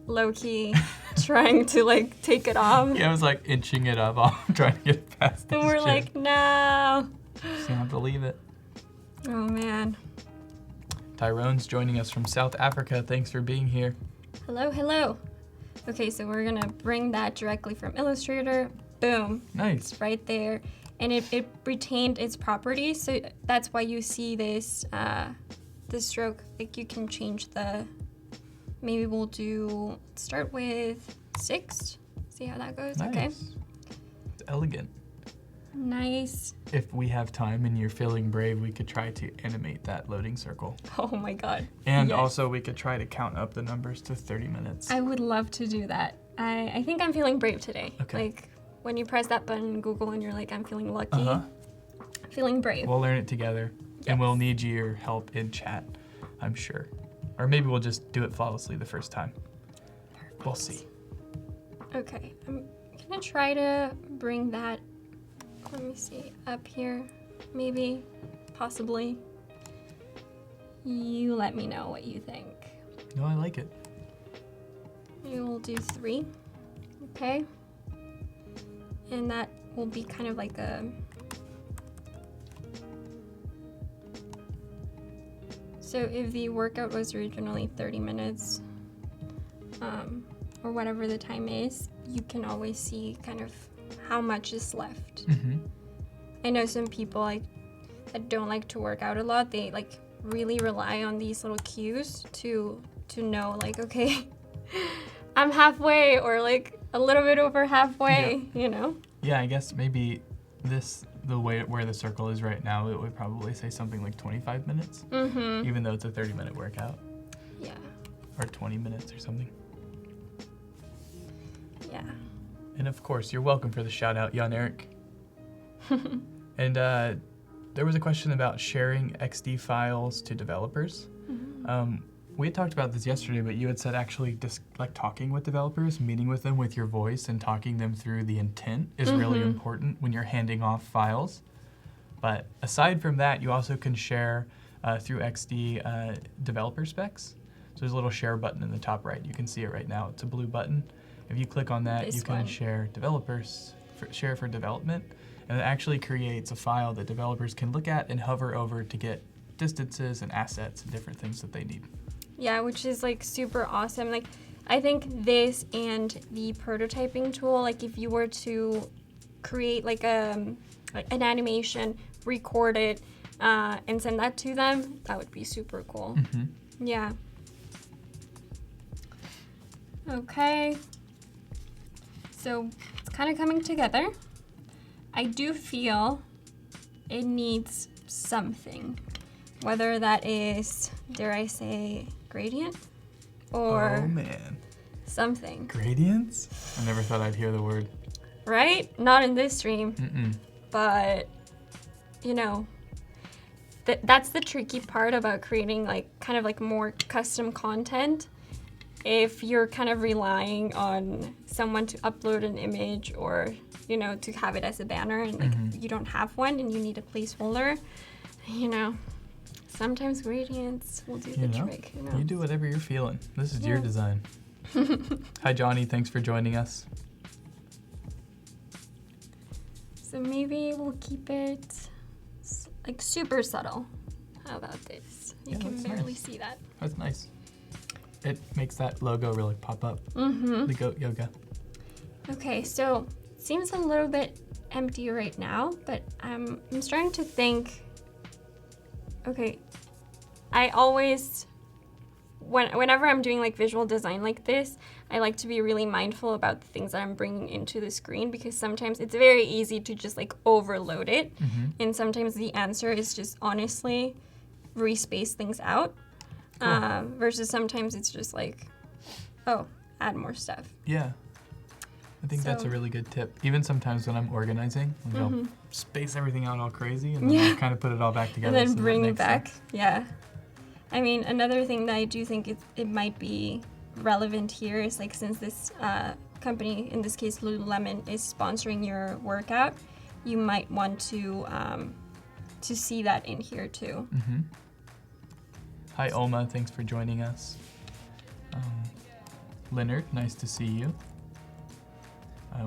low-key trying to like take it off. Yeah, I was like inching it up, trying to get it past And his we're chin. like, no. Just gonna have to leave it. Oh man. Tyrone's joining us from South Africa. Thanks for being here. Hello, hello. Okay, so we're gonna bring that directly from Illustrator. Boom. Nice. It's right there. And it retained its properties, so that's why you see this this stroke. Like you can change the, maybe we'll start with 6. See how that goes? Nice. Okay. It's elegant. Nice. If we have time and you're feeling brave, we could try to animate that loading circle. Oh my god. And Yes. also we could try to count up the numbers to 30 minutes. I would love to do that. I think I'm feeling brave today. Okay. Like when you press that button in Google and you're like, I'm feeling lucky. Uh-huh. Feeling brave. We'll learn it together. Yes. And we'll need your help in chat, I'm sure. Or maybe we'll just do it flawlessly the first time. Perfect. We'll see. Okay, I'm gonna try to bring that, let me see, up here, maybe, possibly. You let me know what you think. No, I like it. Maybe we'll do 3, okay? And that will be kind of like a, so if the workout was originally 30 minutes, or whatever the time is, you can always see kind of how much is left. Mm-hmm. I know some people that don't like to work out a lot, they really rely on these little cues to know okay, I'm halfway or a little bit over halfway, you know? Yeah, I guess maybe the way where the circle is right now, it would probably say something like 25 minutes, Mm-hmm. even though it's a 30-minute workout, Yeah. or 20 minutes or something. Yeah. And of course, you're welcome for the shout out, Jan Eric. And there was a question about sharing XD files to developers. Mm-hmm. We had talked about this yesterday, but you had said actually just talking with developers, meeting with them with your voice and talking them through the intent is really important when you're handing off files. But aside from that, you also can share through XD developer specs. So there's a little share button in the top right. You can see it right now. It's a blue button. If you click on that, This you can one. share share for development. And it actually creates a file that developers can look at and hover over to get distances and assets and different things that they need. Yeah, which is super awesome. I think this and the prototyping tool, if you were to create an animation, record it, and send that to them, that would be super cool. Mm-hmm. Yeah. Okay. So it's kind of coming together. I do feel it needs something. whether that is, dare I say, gradient or Oh man. something. Gradients? I never thought I'd hear the word. Right? Not in this stream, Mm-mm. but you know, that's the tricky part about creating like kind of like more custom content. If you're kind of relying on someone to upload an image or, you know, to have it as a banner and like you don't have one and you need a placeholder, you know, sometimes gradients will do the trick. You know? You do whatever you're feeling. This is your Yeah. design. Hi, Johnny. Thanks for joining us. So maybe we'll keep it like super subtle. How about this? You Yeah, can that's barely nice. see that. That's nice. It makes that logo really pop up. Mm-hmm. The goat yoga. Okay, so it seems a little bit empty right now, but I'm starting to think, okay, I always, whenever I'm doing like visual design like this, I like to be really mindful about the things that I'm bringing into the screen because sometimes it's very easy to just like overload it. And sometimes the answer is just honestly respace things out. Cool. Versus sometimes it's just like, oh, add more stuff. Yeah. I think that's a So- really good tip. Even sometimes when I'm organizing, I'll space everything out all crazy and then I'll kind of put it all back together. And then so that bring it makes back. sense. Yeah. I mean, another thing that I do think it might be relevant here is like since this company, in this case Lululemon, is sponsoring your workout, you might want to see that in here too. Hi, Oma. Thanks for joining us. Leonard, nice to see you.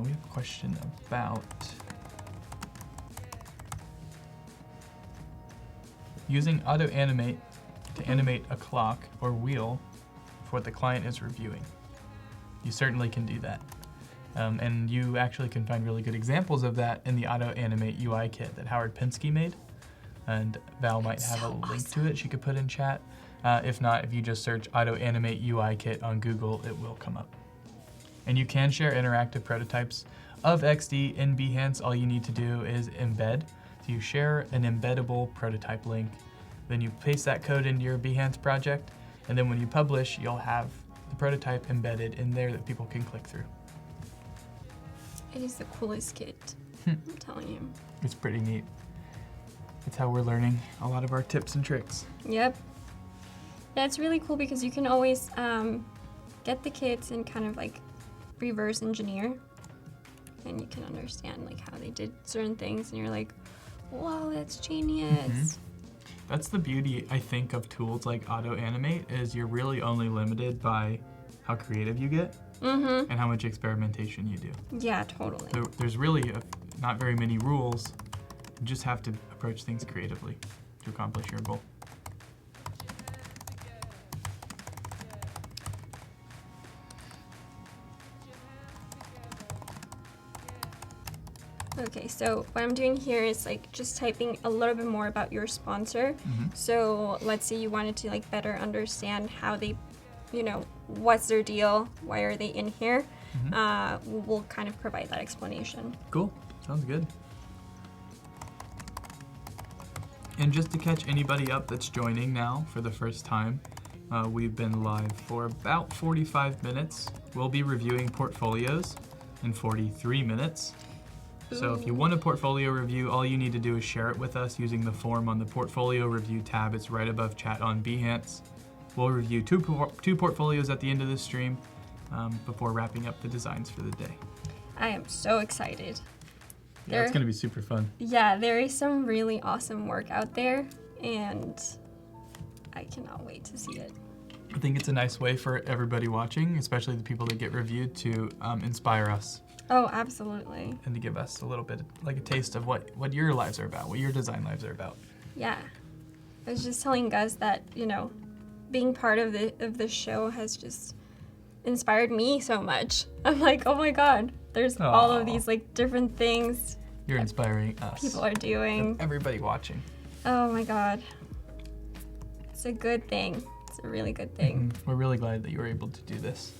We have a question about using auto animate to animate a clock or wheel for what the client is reviewing. You certainly can do that. And you actually can find really good examples of that in the auto animate UI kit that Howard Pinsky made. And Val might have a link to it she could put in chat. If not, if you just search Auto Animate UI Kit on Google, it will come up. And you can share interactive prototypes of XD in Behance. All you need to do is embed. So you share an embeddable prototype link, then you paste that code into your Behance project, and then when you publish, you'll have the prototype embedded in there that people can click through. It is the coolest kit. I'm telling you. It's pretty neat. It's how we're learning a lot of our tips and tricks. Yep. Yeah, it's really cool because you can always get the kits and kind of like reverse engineer, and you can understand like how they did certain things, and you're like, whoa, that's genius. That's the beauty, I think, of tools like Auto Animate is you're really only limited by how creative you get and how much experimentation you do. Yeah, totally. There's really not very many rules. You just have to approach things creatively to accomplish your goal. Okay, so what I'm doing here is like just typing a little bit more about your sponsor. So let's say you wanted to like better understand how they, you know, what's their deal, why are they in here? We'll kind of provide that explanation. Cool. Sounds good. And just to catch anybody up that's joining now for the first time, we've been live for about 45 minutes. We'll be reviewing portfolios in 43 minutes. So if you want a portfolio review, all you need to do is share it with us using the form on the portfolio review tab. It's right above chat on Behance. We'll review two portfolios at the end of this stream before wrapping up the designs for the day. I am so excited. Yeah, it's going to be super fun. Yeah, there is some really awesome work out there, and I cannot wait to see it. I think it's a nice way for everybody watching, especially the people that get reviewed, to inspire us. Oh, absolutely. And to give us a little bit, like a taste of what your lives are about, what your design lives are about. Yeah. I was just telling Gus that, you know, being part of the show has just inspired me so much. I'm like, oh my God, there's all of these like different things You're inspiring us. people are doing. Everybody watching. Oh my God. It's a good thing. It's a really good thing. We're really glad that you were able to do this.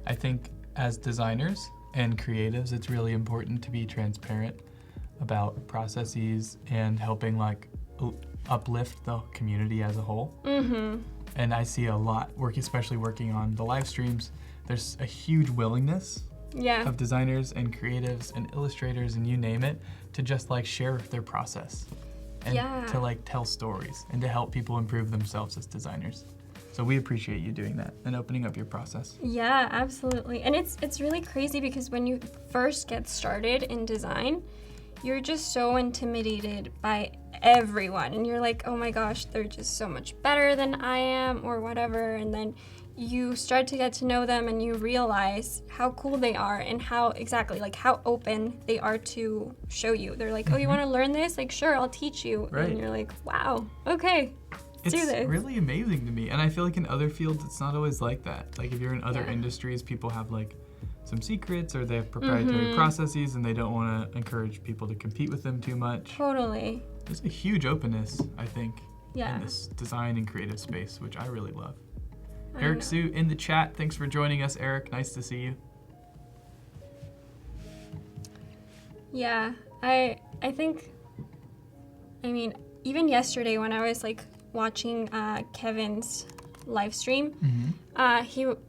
I think as designers and creatives, it's really important to be transparent about processes and helping like uplift the community as a whole. Mm-hmm. And I see a lot, especially working on the live streams, there's a huge willingness Yeah. of designers and creatives and illustrators and you name it to just like share their process and Yeah. to like tell stories and to help people improve themselves as designers. So we appreciate you doing that and opening up your process. Yeah, absolutely. And it's really crazy because when you first get started in design, you're just so intimidated by everyone and you're like, oh my gosh, they're just so much better than I am or whatever. And then you start to get to know them and you realize how cool they are and how open they are to show you. They're like, oh, you want to learn this? Like, sure, I'll teach you. Right. And you're like, wow, okay, let's do It's this. really amazing to me. And I feel like in other fields, it's not always like that. Like if you're in other Yeah. industries, people have like some secrets or they have proprietary processes and they don't want to encourage people to compete with them too much. Totally. There's a huge openness, I think, Yeah. in this design and creative space, which I really love. I Eric know. Sue in the chat. Thanks for joining us, Eric. Nice to see you. Yeah, I think, I mean, even yesterday when I was like watching Kevin's live stream,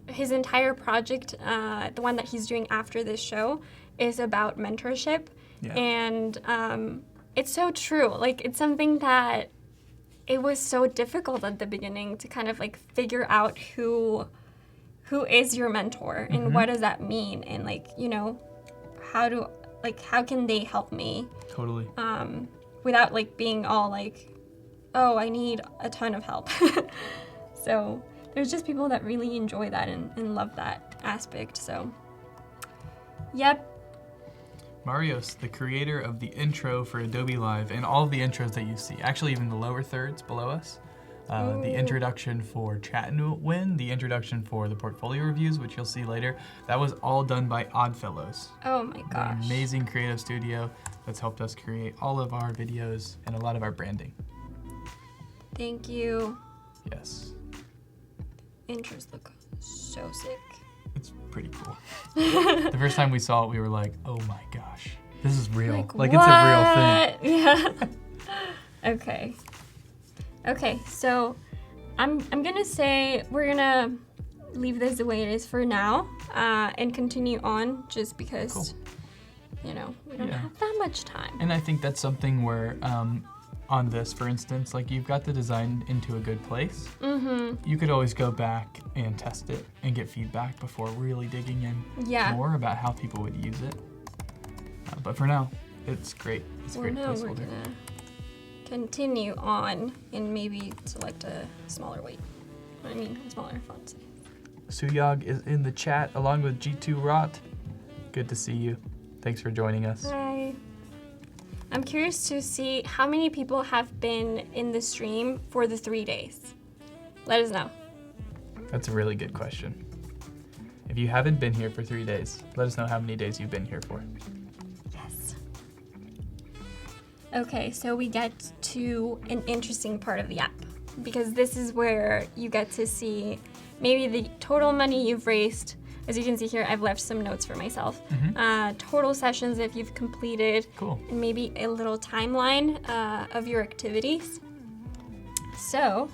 his entire project, the one that he's doing after this show, is about mentorship. Yeah. And it's so true. Like, it's something that it was so difficult at the beginning to kind of like figure out who is your mentor and what does that mean, and like, you know, how can they help me Totally. without like being all like, oh, I need a ton of help. So there's just people that really enjoy that and love that aspect. So yep. Marios, the creator of the intro for Adobe Live and all of the intros that you see, actually even the lower thirds below us, the introduction for Chat and Win, the introduction for the portfolio reviews, which you'll see later, that was all done by Oddfellows. Oh my An gosh. amazing creative studio that's helped us create all of our videos and a lot of our branding. Thank you. Yes, Intros look so sick. it's pretty cool. The first time we saw it, we were like, oh my gosh, this is real. Like it's a real thing. Yeah. Okay. Okay, so I'm gonna say we're gonna leave this the way it is for now, and continue on just because, Cool. you know, we don't Yeah. have that much time. And I think that's something where, on this, for instance, like you've got the design into a good place. You could always go back and test it and get feedback before really digging in Yeah. more about how people would use it. But for now, it's great. It's a Well, great now we're placeholder. gonna continue on and maybe select a smaller weight. I mean, a smaller font size. Suyog is in the chat along with G2 Rot. Good to see you. Thanks for joining us. Hi. I'm curious to see how many people have been in the stream for the 3 days. Let us know. That's a really good question. If you haven't been here for 3 days, let us know how many days you've been here for. Yes. Okay, so we get to an interesting part of the app because this is where you get to see maybe the total money you've raised. As you can see here, I've left some notes for myself. Total sessions if you've completed, Cool. and maybe a little timeline of your activities. So,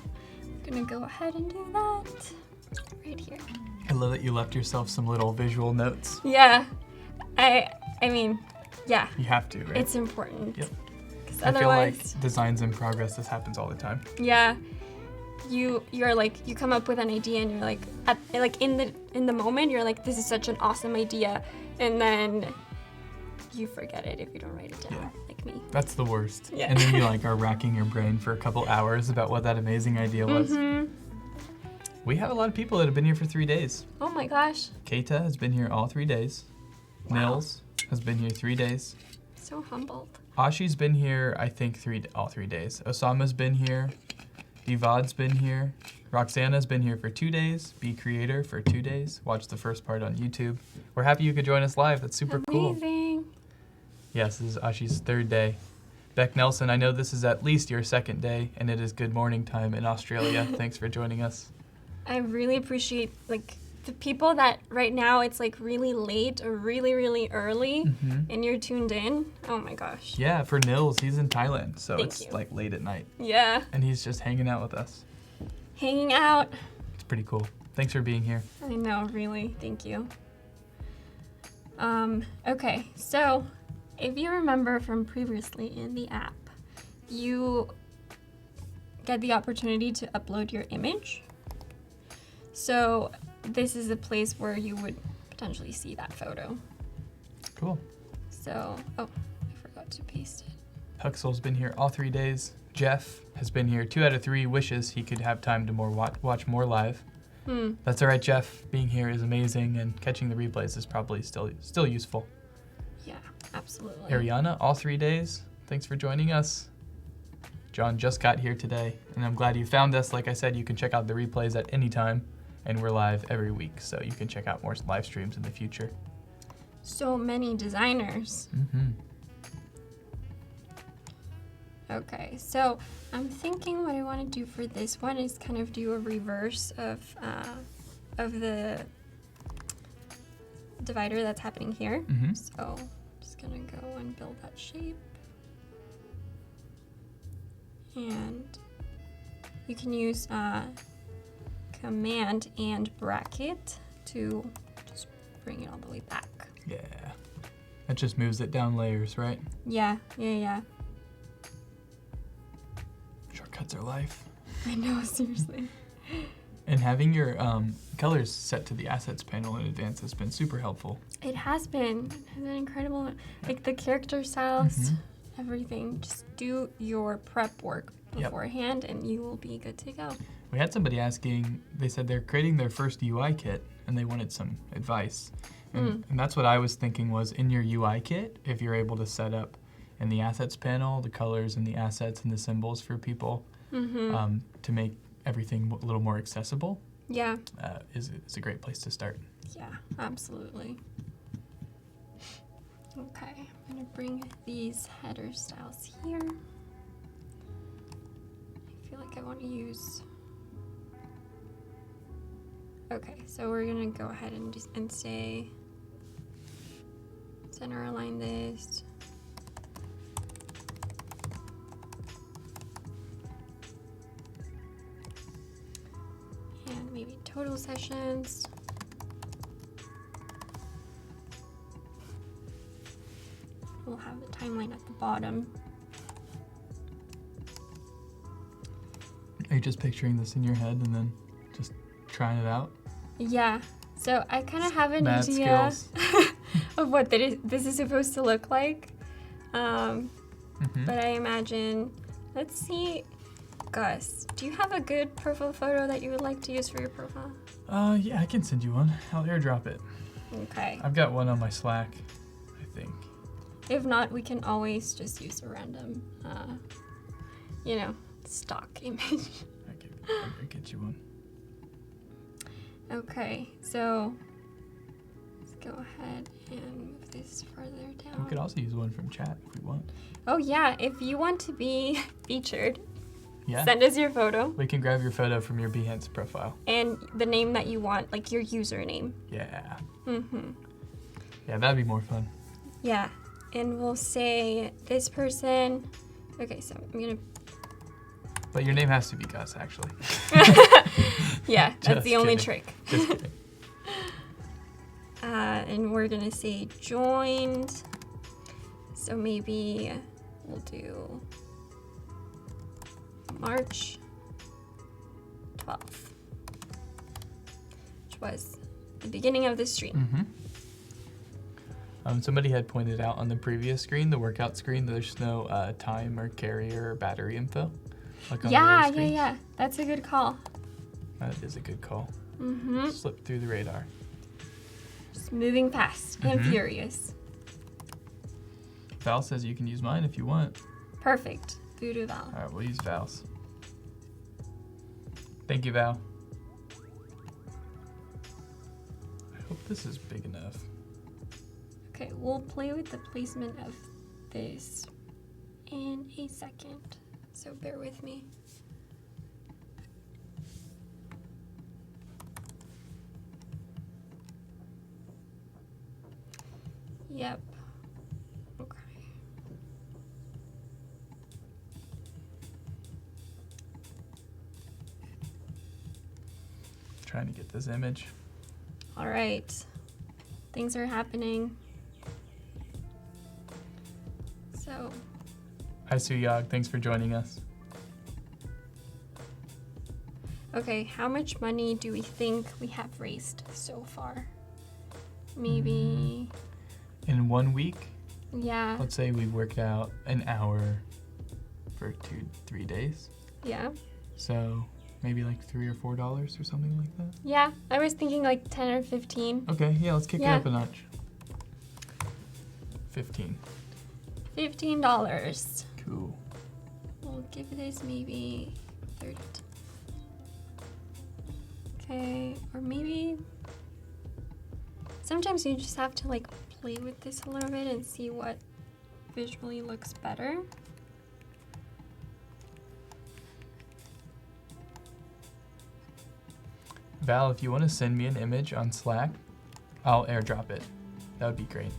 I'm gonna go ahead and do that right here. I love that you left yourself some little visual notes. Yeah, I mean, yeah, You have to, right? it's important. Yep. 'Cause I feel otherwise, like designs in progress, this happens all the time. yeah, you're like, you come up with an idea and you're like, in the moment, you're like, this is such an awesome idea, and then you forget it if you don't write it down, like me. That's the worst. Yeah. And then you like are racking your brain for a couple hours about what that amazing idea was. We have a lot of people that have been here for 3 days. Oh my gosh, Keita has been here all 3 days. Wow. Nils has been here 3 days. so humbled. Ashi's been here, I think, all 3 days. Osama's been here. Vivad's been here. Roxana's been here for 2 days. Be Creator for 2 days. Watch the first part on YouTube. We're happy you could join us live. That's super cool. Amazing. Yes, this is Ashi's 3rd day. Beck Nelson, I know this is at least your 2nd day, and it is good morning time in Australia. Thanks for joining us. I really appreciate like the people that right now it's like really late or really, really early and you're tuned in, oh my gosh. Yeah, for Nils, he's in Thailand, so Thank it's you. like late at night. Yeah. And he's just hanging out with us. Hanging out. It's pretty cool. Thanks for being here. I know, really. Thank you. Okay, so if you remember from previously in the app, you get the opportunity to upload your image. So this is a place where you would potentially see that photo. Cool. So, oh, I forgot to paste it. Huxel's been here all 3 days. Jeff has been here 2 out of 3, wishes he could have time to watch more live. That's all right, Jeff. Being here is amazing, and catching the replays is probably still useful. Yeah, absolutely. Ariana, all 3 days. Thanks for joining us. John just got here today, and I'm glad you found us. Like I said, you can check out the replays at any time, and we're live every week, so you can check out more live streams in the future. So many designers. Okay, so I'm thinking what I want to do for this one is kind of do a reverse of the divider that's happening here. So I'm just gonna go and build that shape. And you can use command and bracket to just bring it all the way back. Yeah. That just moves it down layers, right? Yeah. Shortcuts are life. I know, seriously. And having your colors set to the assets panel in advance has been super helpful. It has been incredible. Like the character styles, everything. Just do your prep work beforehand and you will be good to go. We had somebody asking, they said they're creating their first UI kit and they wanted some advice. And that's what I was thinking was in your UI kit, if you're able to set up in the assets panel, the colors and the assets and the symbols for people to make everything a little more accessible. Yeah. Is a great place to start. Yeah, absolutely. Okay, I'm gonna bring these header styles here. I feel like I want to use. Okay, so we're gonna go ahead and say center align this. And maybe total sessions. We'll have the timeline at the bottom. Are you just picturing this in your head and then just trying it out? Yeah. So I kind of have an Mad idea skills. of what this is supposed to look like. But I imagine, let's see, Gus, do you have a good profile photo that you would like to use for your profile? Yeah, I can send you one. I'll airdrop it. Okay. I've got one on my Slack, I think. If not, we can always just use a random, stock image. I could get you one. Okay, so let's go ahead and move this further down. We could also use one from chat if we want. Oh yeah, if you want to be featured, Yeah. send us your photo We can grab your photo from your Behance profile. and the name that you want, like your username. Yeah. Yeah, that'd be more fun. Yeah, and we'll say this person. Okay, so I'm gonna. But your name has to be Gus, actually. Yeah, that's Just the only kidding. trick. Just kidding. And we're gonna say joined. So maybe we'll do March 12th, which was the beginning of the stream. Somebody had pointed out on the previous screen, the workout screen, there's no time or carrier or battery info. Like on the other screens. Yeah. That's a good call. That is a good call. Mm-hmm. Slip through the radar. Just moving fast and furious. Val says you can use mine if you want. Perfect. Voodoo Val. All right, we'll use Val's. Thank you, Val. I hope this is big enough. Okay, we'll play with the placement of this in a second. So bear with me. Yep. Okay. Trying to get this image. All right. Things are happening. So. Hi, Suyog. Thanks for joining us. Okay, how much money do we think we have raised so far? Maybe. In 1 week, Yeah. let's say we worked out an hour for 2-3 days. Yeah. So maybe like $3 or $4 or something like that. Yeah, I was thinking like 10 or 15. Okay, yeah, let's kick it Yeah. up a notch. 15. $15. Cool. We'll give this maybe 30. Okay, or maybe sometimes you just have to like play with this a little bit and see what visually looks better. Val, if you want to send me an image on Slack, I'll airdrop it. That would be great.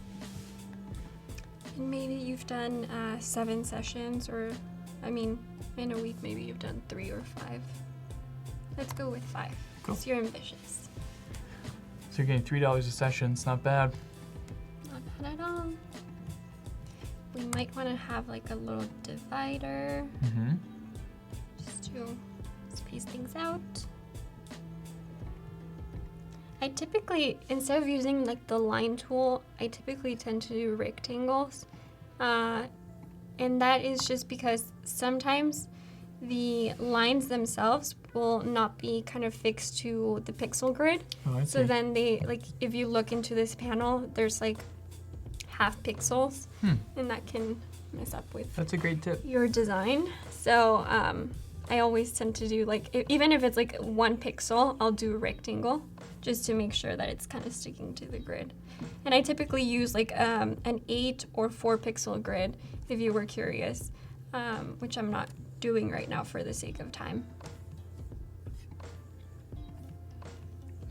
And maybe you've done 7 sessions, or I mean, in a week maybe you've done 3 or 5. Let's go with 5. Cool. Because you're ambitious. So you're getting $3 a session. It's not bad. Not bad at all. We might want to have like a little divider Mm-hmm. just to space things out. I typically, instead of using like the line tool, I typically tend to do rectangles. And that is just because sometimes the lines themselves will not be kind of fixed to the pixel grid. Oh, I see. So then they, like, if you look into this panel, there's like half pixels, and that can mess up with That's a great tip. your design. So I always tend to do like, even if it's like 1 pixel, I'll do a rectangle just to make sure that it's kind of sticking to the grid. And I typically use like an 8 or 4 pixel grid if you were curious, which I'm not doing right now for the sake of time.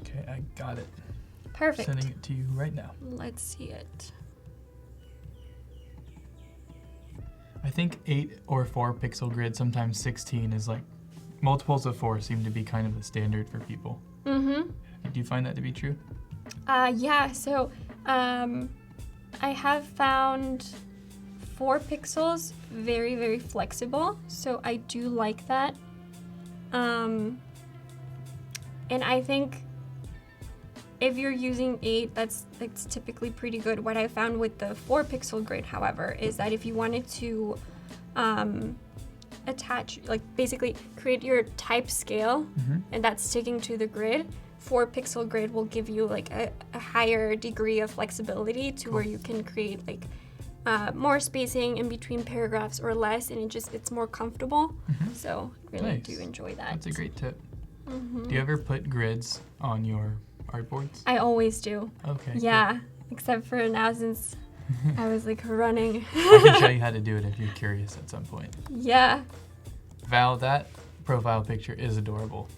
Okay, I got it. Perfect. Sending it to you right now. Let's see it. I think 8 or 4 pixel grid, sometimes 16 is like, multiples of 4 seem to be kind of the standard for people. Mm-hmm. Do you find that to be true? Yeah, so I have found 4 pixels very, very flexible, so I do like that. And I think if you're using 8, that's typically pretty good. What I found with the 4 pixel grid, however, is that if you wanted to attach, like basically create your type scale, and that's sticking to the grid, 4 pixel grid will give you like a higher degree of flexibility to where you can create like more spacing in between paragraphs or less, and it's more comfortable. So I really do enjoy that. That's a great tip. Do you ever put grids on your artboards? I always do. Okay. Yeah, except for now since I was like running. I can show you how to do it if you're curious at some point. Yeah. Val, that profile picture is adorable.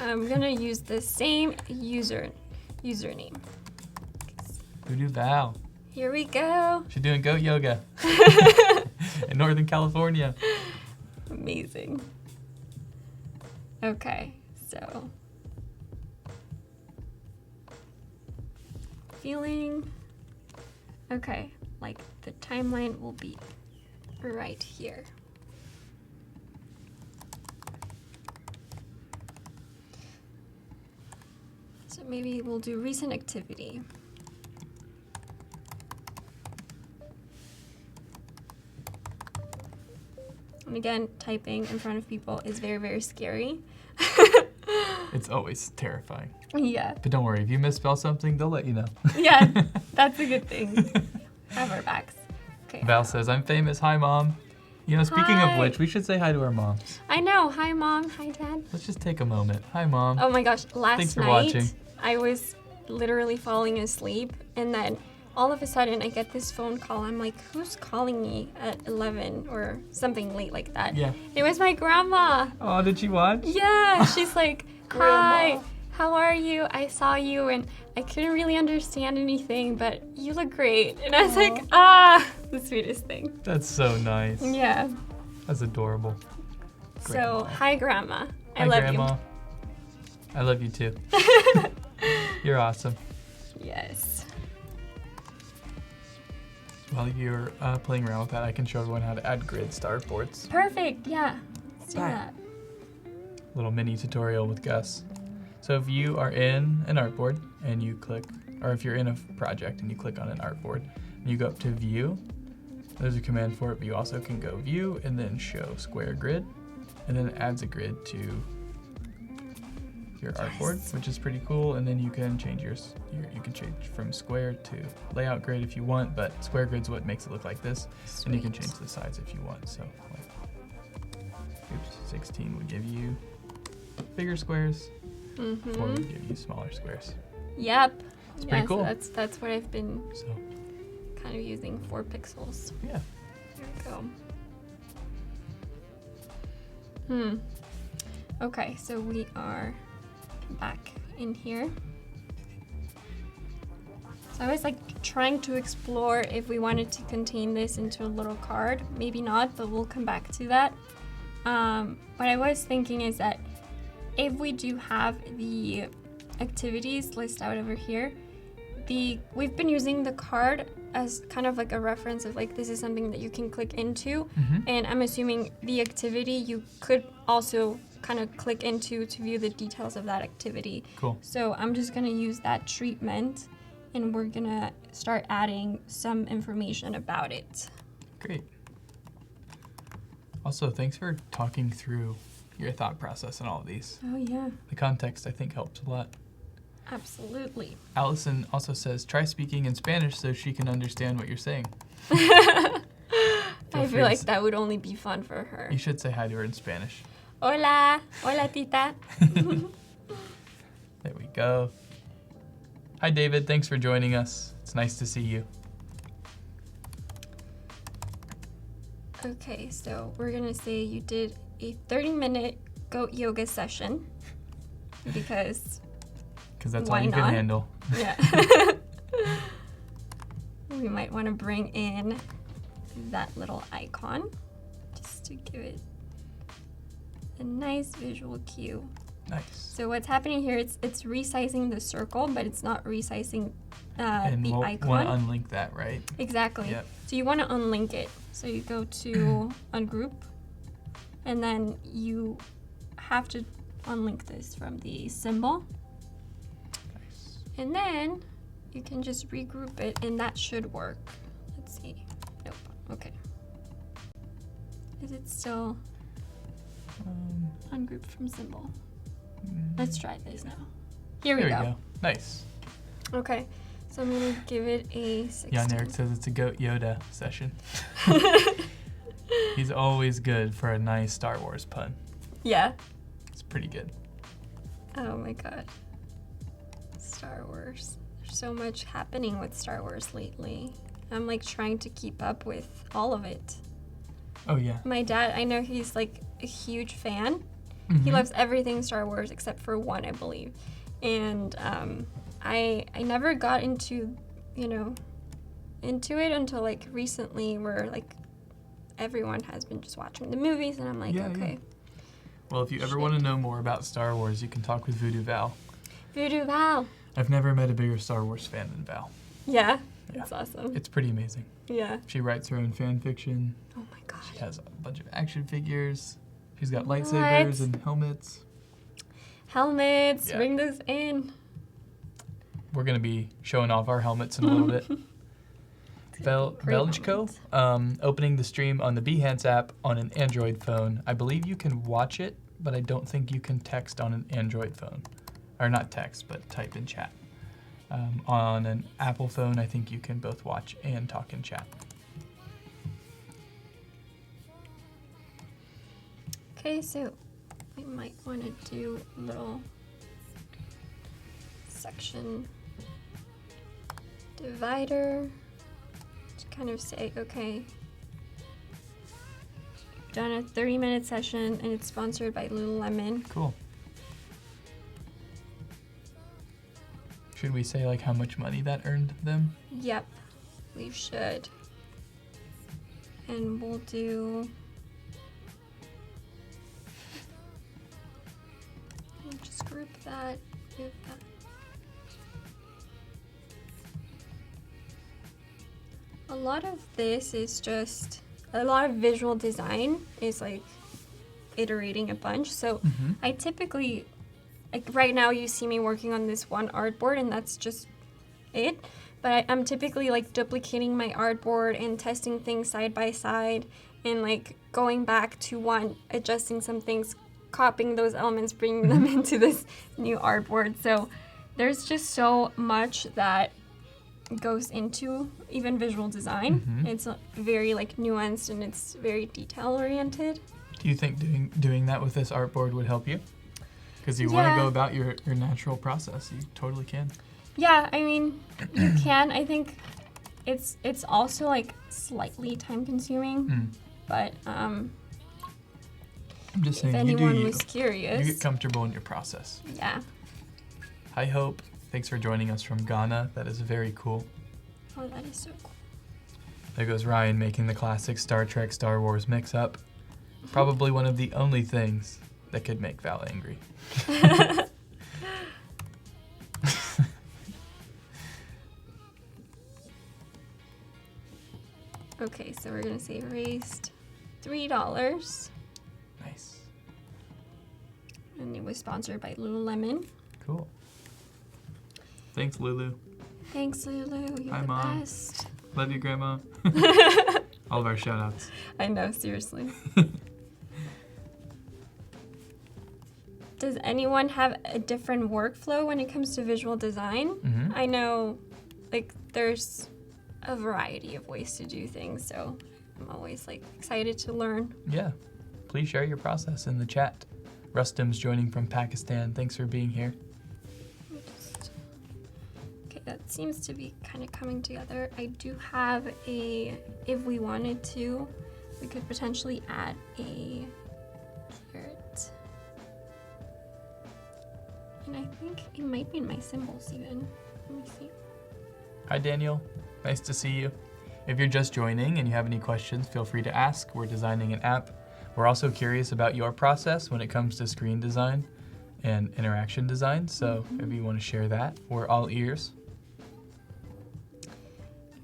I'm gonna use the same username. Voodoo Val. Here we go. She's doing goat yoga in Northern California. Amazing. Okay, so feeling okay, like the timeline will be right here. So maybe we'll do recent activity. And again, typing in front of people is very, very scary. It's always terrifying. Yeah. But don't worry, if you misspell something, they'll let you know. Yeah, that's a good thing. Have our backs. Okay. Val says, I'm famous. Hi, Mom. You know, speaking Hi. of which, we should say hi to our moms. I know. Hi, Mom. Hi, Dad. Let's just take a moment. Hi, Mom. Oh my gosh, last Thanks for night watching. I was literally falling asleep, and then all of a sudden I get this phone call. I'm like, who's calling me at 11 or something late like that? Yeah. It was my grandma. Oh, did she watch? Yeah, she's like, Grandma. hi, how are you? I saw you and I couldn't really understand anything, but you look great. And I was like, the sweetest thing. That's so nice. Yeah. That's adorable. So, hi, Grandma. I Hi, love Grandma. I love you too. You're awesome. you. Yes. While you're playing around with that, I can show everyone how to add grid artboards. Perfect. Yeah. Let's do Bye. that. Little mini tutorial with Gus. So if you are in an artboard and you click, or if you're in a project and you click on an artboard and you go up to view, there's a command for it, but you also can go view and then show square grid, and then it adds a grid to your artboard, which is pretty cool. And then you can change you can change from square to layout grid if you want, but square grid's what makes it look like this. Sweet. And you can change the size if you want. So like, 16 would give you bigger squares. 4 would give you smaller squares. Yep. It's pretty cool. So that's what I've been So kind of using, 4 pixels. yeah. There we go. Okay, so we are back in here. So I was like trying to explore if we wanted to contain this into a little card. Maybe not, but we'll come back to that. What I was thinking is that if we do have the activities list out over here, we've been using the card as kind of like a reference of like, this is something that you can click into. And I'm assuming the activity you could also kind of click into to view the details of that activity. Cool. So I'm just gonna use that treatment and we're gonna start adding some information about it. Great. Also, thanks for talking through your thought process and all of these. Oh yeah, The context, I think, helps a lot. absolutely. Allison also says, try speaking in Spanish so she can understand what you're saying. I free feel to like s- that would only be fun for her. You should say hi to her in Spanish. Hola, hola tita. There we go. Hi, David. Thanks for joining us. It's nice to see you. Okay, so we're gonna say you did a 30-minute goat yoga session because Because that's Why all you not? can handle. yeah. We might want to bring in that little icon just to give it a nice visual cue. Nice. So what's happening here, it's resizing the circle, but it's not resizing And the we'll icon. want to unlink that, right? Exactly. Yep. So you want to unlink it. So you go to ungroup, and then you have to unlink this from the symbol. Nice. And then you can just regroup it, and that should work. Let's see. Nope. Okay. Is it still ungrouped from symbol? Let's try this now. Here we There go. we go. Nice. Okay. So I'm gonna give it a 16. Jan Eric says it's a Goat Yoda session. He's always good for a nice Star Wars pun. Yeah. It's pretty good. Oh my god. Star Wars. There's so much happening with Star Wars lately. I'm like trying to keep up with all of it. Oh, yeah. My dad, I know he's like a huge fan. He Mhm. loves everything Star Wars except for one, I believe. And I never got into it until like recently, where like everyone has been just watching the movies, and I'm like, Yeah, okay. yeah. Well, if you ever want to know more about Star Wars, you can talk with Voodoo Val. Voodoo Val. I've never met a bigger Star Wars fan than Val. Yeah, Yeah. that's awesome. It's pretty amazing. Yeah. She writes her own fan fiction. Oh my god. She has a bunch of action figures. She's got What? lightsabers and helmets. Helmets, Yeah. bring this in. We're going to be showing off our helmets in a little bit. Great Veljko, opening the stream on the Behance app on an Android phone. I believe you can watch it, but I don't think you can text on an Android phone. Or not text, but type in chat. On an Apple phone, I think you can both watch and talk in chat. Okay, so we might want to do a little section divider to kind of say, okay, we've done a 30-minute session and it's sponsored by Lululemon. Cool. Should we say like how much money that earned them? Yep, we should. And we'll do... We'll just group that with that. A lot of this is just, a lot of visual design is like iterating a bunch. So I typically, like right now you see me working on this one artboard and that's just it. But I'm typically like duplicating my artboard and testing things side by side and like going back to one, adjusting some things, copying those elements, bringing them into this new artboard. So there's just so much that goes into even visual design. It's very like nuanced and it's very detail oriented. Do you think doing that with this artboard would help you? Because you want to go about your natural process. You totally can. Yeah, I mean, you can. I think it's also like slightly time consuming, but I'm just saying, if anyone was curious, you get comfortable in your process. Yeah. Hi Hope, thanks for joining us from Ghana. That is very cool. Oh, that is so cool. There goes Ryan making the classic Star Trek Star Wars mix-up. Probably one of the only things that could make Val angry. Okay, so we're gonna say raised $3. Nice. And it was sponsored by Lululemon. Cool. Thanks, Lulu. Thanks, Lulu. You're Hi, the Mom. best. Love you, Grandma. All of our shout-outs. I know, seriously. Does anyone have a different workflow when it comes to visual design? I know, like, there's a variety of ways to do things, so I'm always, like, excited to learn. Yeah. Please share your process in the chat. Rustam's joining from Pakistan. Thanks for being here. Okay, that seems to be kind of coming together. I do have if we wanted to, we could potentially add a carrot. And I think it might be in my symbols even. Let me see. Hi, Daniel. Nice to see you. If you're just joining and you have any questions, feel free to ask. We're designing an app. We're also curious about your process when it comes to screen design and interaction design. So if you want to share that, we're all ears.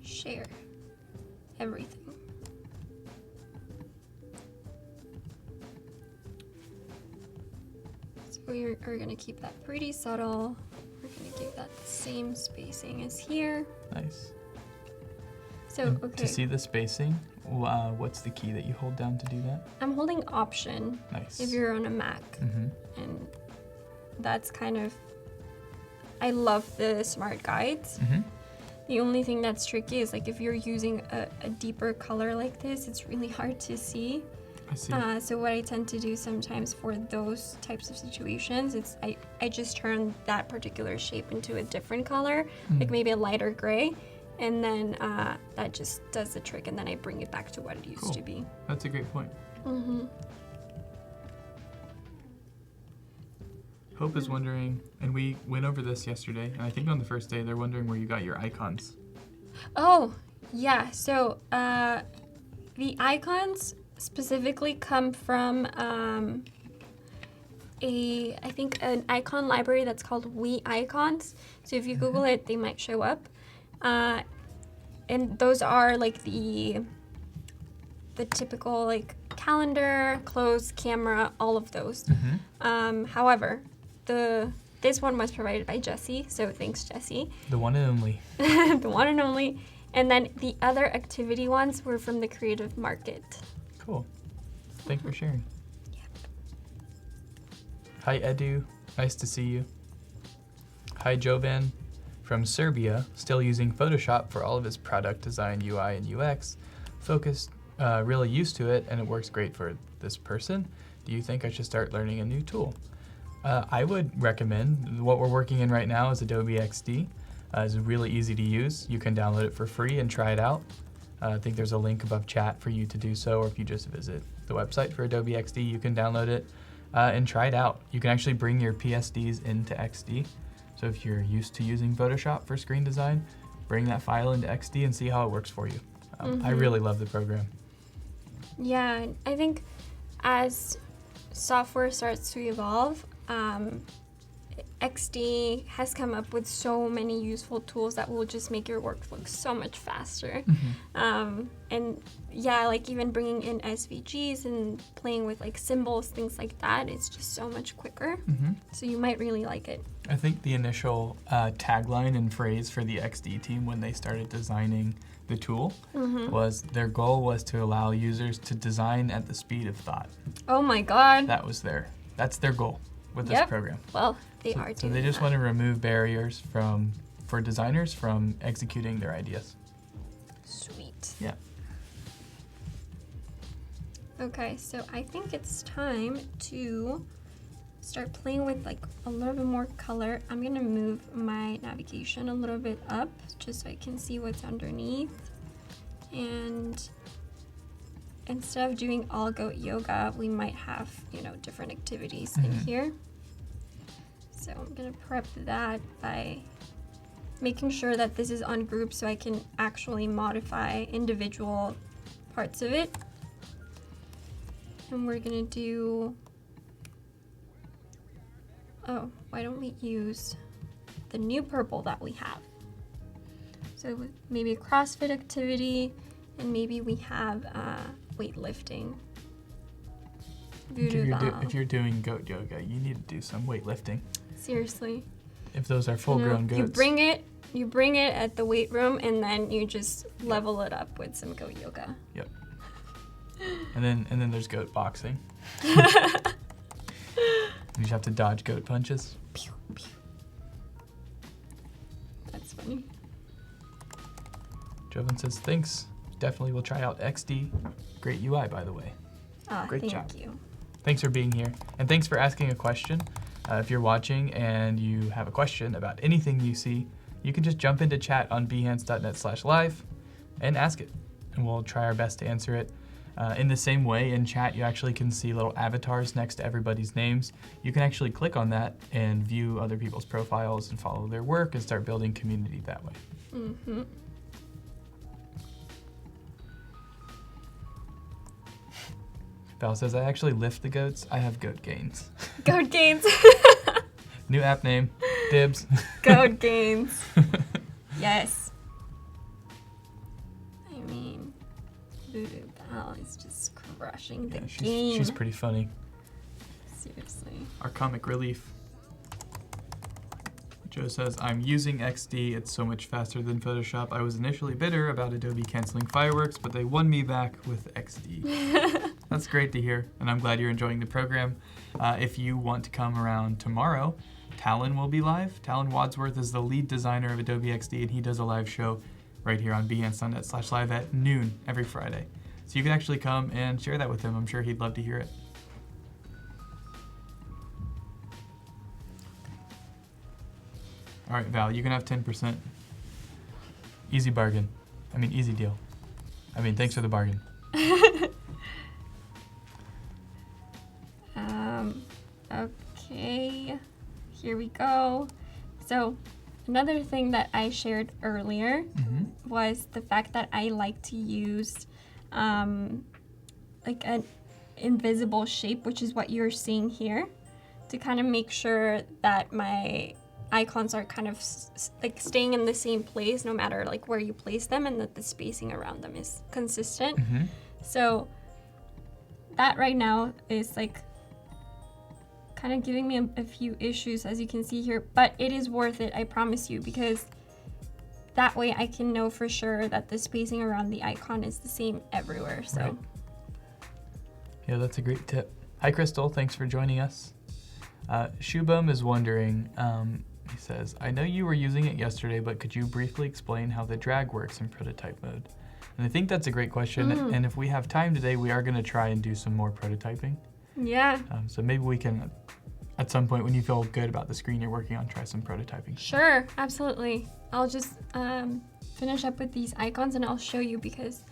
Share everything. So we are going to keep that pretty subtle. We're going to give that the same spacing as here. Nice. So, And okay. to see the spacing, what's the key that you hold down to do that? I'm holding Option. Nice. If you're on a Mac. And that's kind of, I love the smart guides. The only thing that's tricky is like if you're using a deeper color like this, it's really hard to see. I see. So what I tend to do sometimes for those types of situations, it's I just turn that particular shape into a different color, like maybe a lighter gray, and then that just does the trick, and then I bring it back to what it used to be. That's a great point. Hope is wondering, and we went over this yesterday, and I think on the first day they're wondering where you got your icons. Oh, yeah. So the icons specifically come from I think an icon library that's called We Icons. So if you Google it, they might show up. And those are like the typical like calendar, clothes, camera, all of those. However, this one was provided by Jessie, so thanks, Jessie. The one and only. The one and only. And then the other activity ones were from the Creative Market. Cool. Thanks for sharing. Hi, Edu. Nice to see you. Hi, Jovan. From Serbia, still using Photoshop for all of his product design, UI, and UX. Focused, really used to it, and it works great for this person. Do you think I should start learning a new tool? I would recommend, what we're working in right now is Adobe XD. It's really easy to use. You can download it for free and try it out. I think there's a link above chat for you to do so, or if you just visit the website for Adobe XD, you can download it and try it out. You can actually bring your PSDs into XD. So So if you're used to using Photoshop for screen design, bring that file into XD and see how it works for you. I really love the program. Yeah, I think as software starts to evolve, XD has come up with so many useful tools that will just make your workflow so much faster. And yeah, like even bringing in SVGs and playing with like symbols, things like that, it's just so much quicker. So you might really like it. I think the initial tagline and phrase for the XD team when they started designing the tool was their goal was to allow users to design at the speed of thought. Oh my God. That's their goal with this program. Well, they are doing So they just want to remove barriers for designers from executing their ideas. Sweet. Yeah. Okay, so I think it's time to start playing with like a little bit more color. I'm gonna move my navigation a little bit up just so I can see what's underneath. And instead of doing all goat yoga, we might have, different activities in here. So I'm gonna prep that by making sure that this is ungrouped so I can actually modify individual parts of it. And we're gonna do, why don't we use the new purple that we have? So maybe a CrossFit activity, and maybe we have weightlifting. If you're doing goat yoga, you need to do some weightlifting. Seriously. If those are full-grown goats. You bring it at the weight room, and then you just level it up with some goat yoga. Yep. And then there's goat boxing. You just have to dodge goat punches. Pew, pew. That's funny. Jovan says, thanks. Definitely will try out XD. Great UI, by the way. Great job. Thank you. Thanks for being here. And thanks for asking a question. If you're watching and you have a question about anything you see, you can just jump into chat on behance.net/live and ask it. And we'll try our best to answer it. In the same way, in chat, you actually can see little avatars next to everybody's names. You can actually click on that and view other people's profiles and follow their work and start building community that way. Val says, I actually lift the goats. I have goat gains. Goat gains. New app name. Dibs. Goat gains. Yes. I mean, Voodoo Val is just crushing the game. She's pretty funny. Seriously. Our comic relief. Joe says, I'm using XD. It's so much faster than Photoshop. I was initially bitter about Adobe canceling fireworks, but they won me back with XD. That's great to hear, and I'm glad you're enjoying the program. If you want to come around tomorrow, Talon will be live. Talon Wadsworth is the lead designer of Adobe XD, and he does a live show right here on behance.net/live at noon every Friday. So you can actually come and share that with him. I'm sure he'd love to hear it. All right, Val, you can have 10%. Easy bargain. I mean, easy deal. I mean, thanks for the bargain. Okay, here we go. So another thing that I shared earlier was the fact that I like to use like an invisible shape, which is what you're seeing here, to kind of make sure that my icons are kind of like staying in the same place no matter like where you place them, and that the spacing around them is consistent. So that right now is like kind of giving me a few issues, as you can see here, but it is worth it, I promise you, because that way I can know for sure that the spacing around the icon is the same everywhere. So right. Yeah, that's a great tip. Hi Crystal, thanks for joining us. Shubham is wondering, he says, I know you were using it yesterday, but could you briefly explain how the drag works in prototype mode? And I think that's a great question, and if we have time today, we are going to try and do some more prototyping. Yeah. So maybe we can, at some point when you feel good about the screen you're working on, try some prototyping. Sure, absolutely. I'll just finish up with these icons and I'll show you, because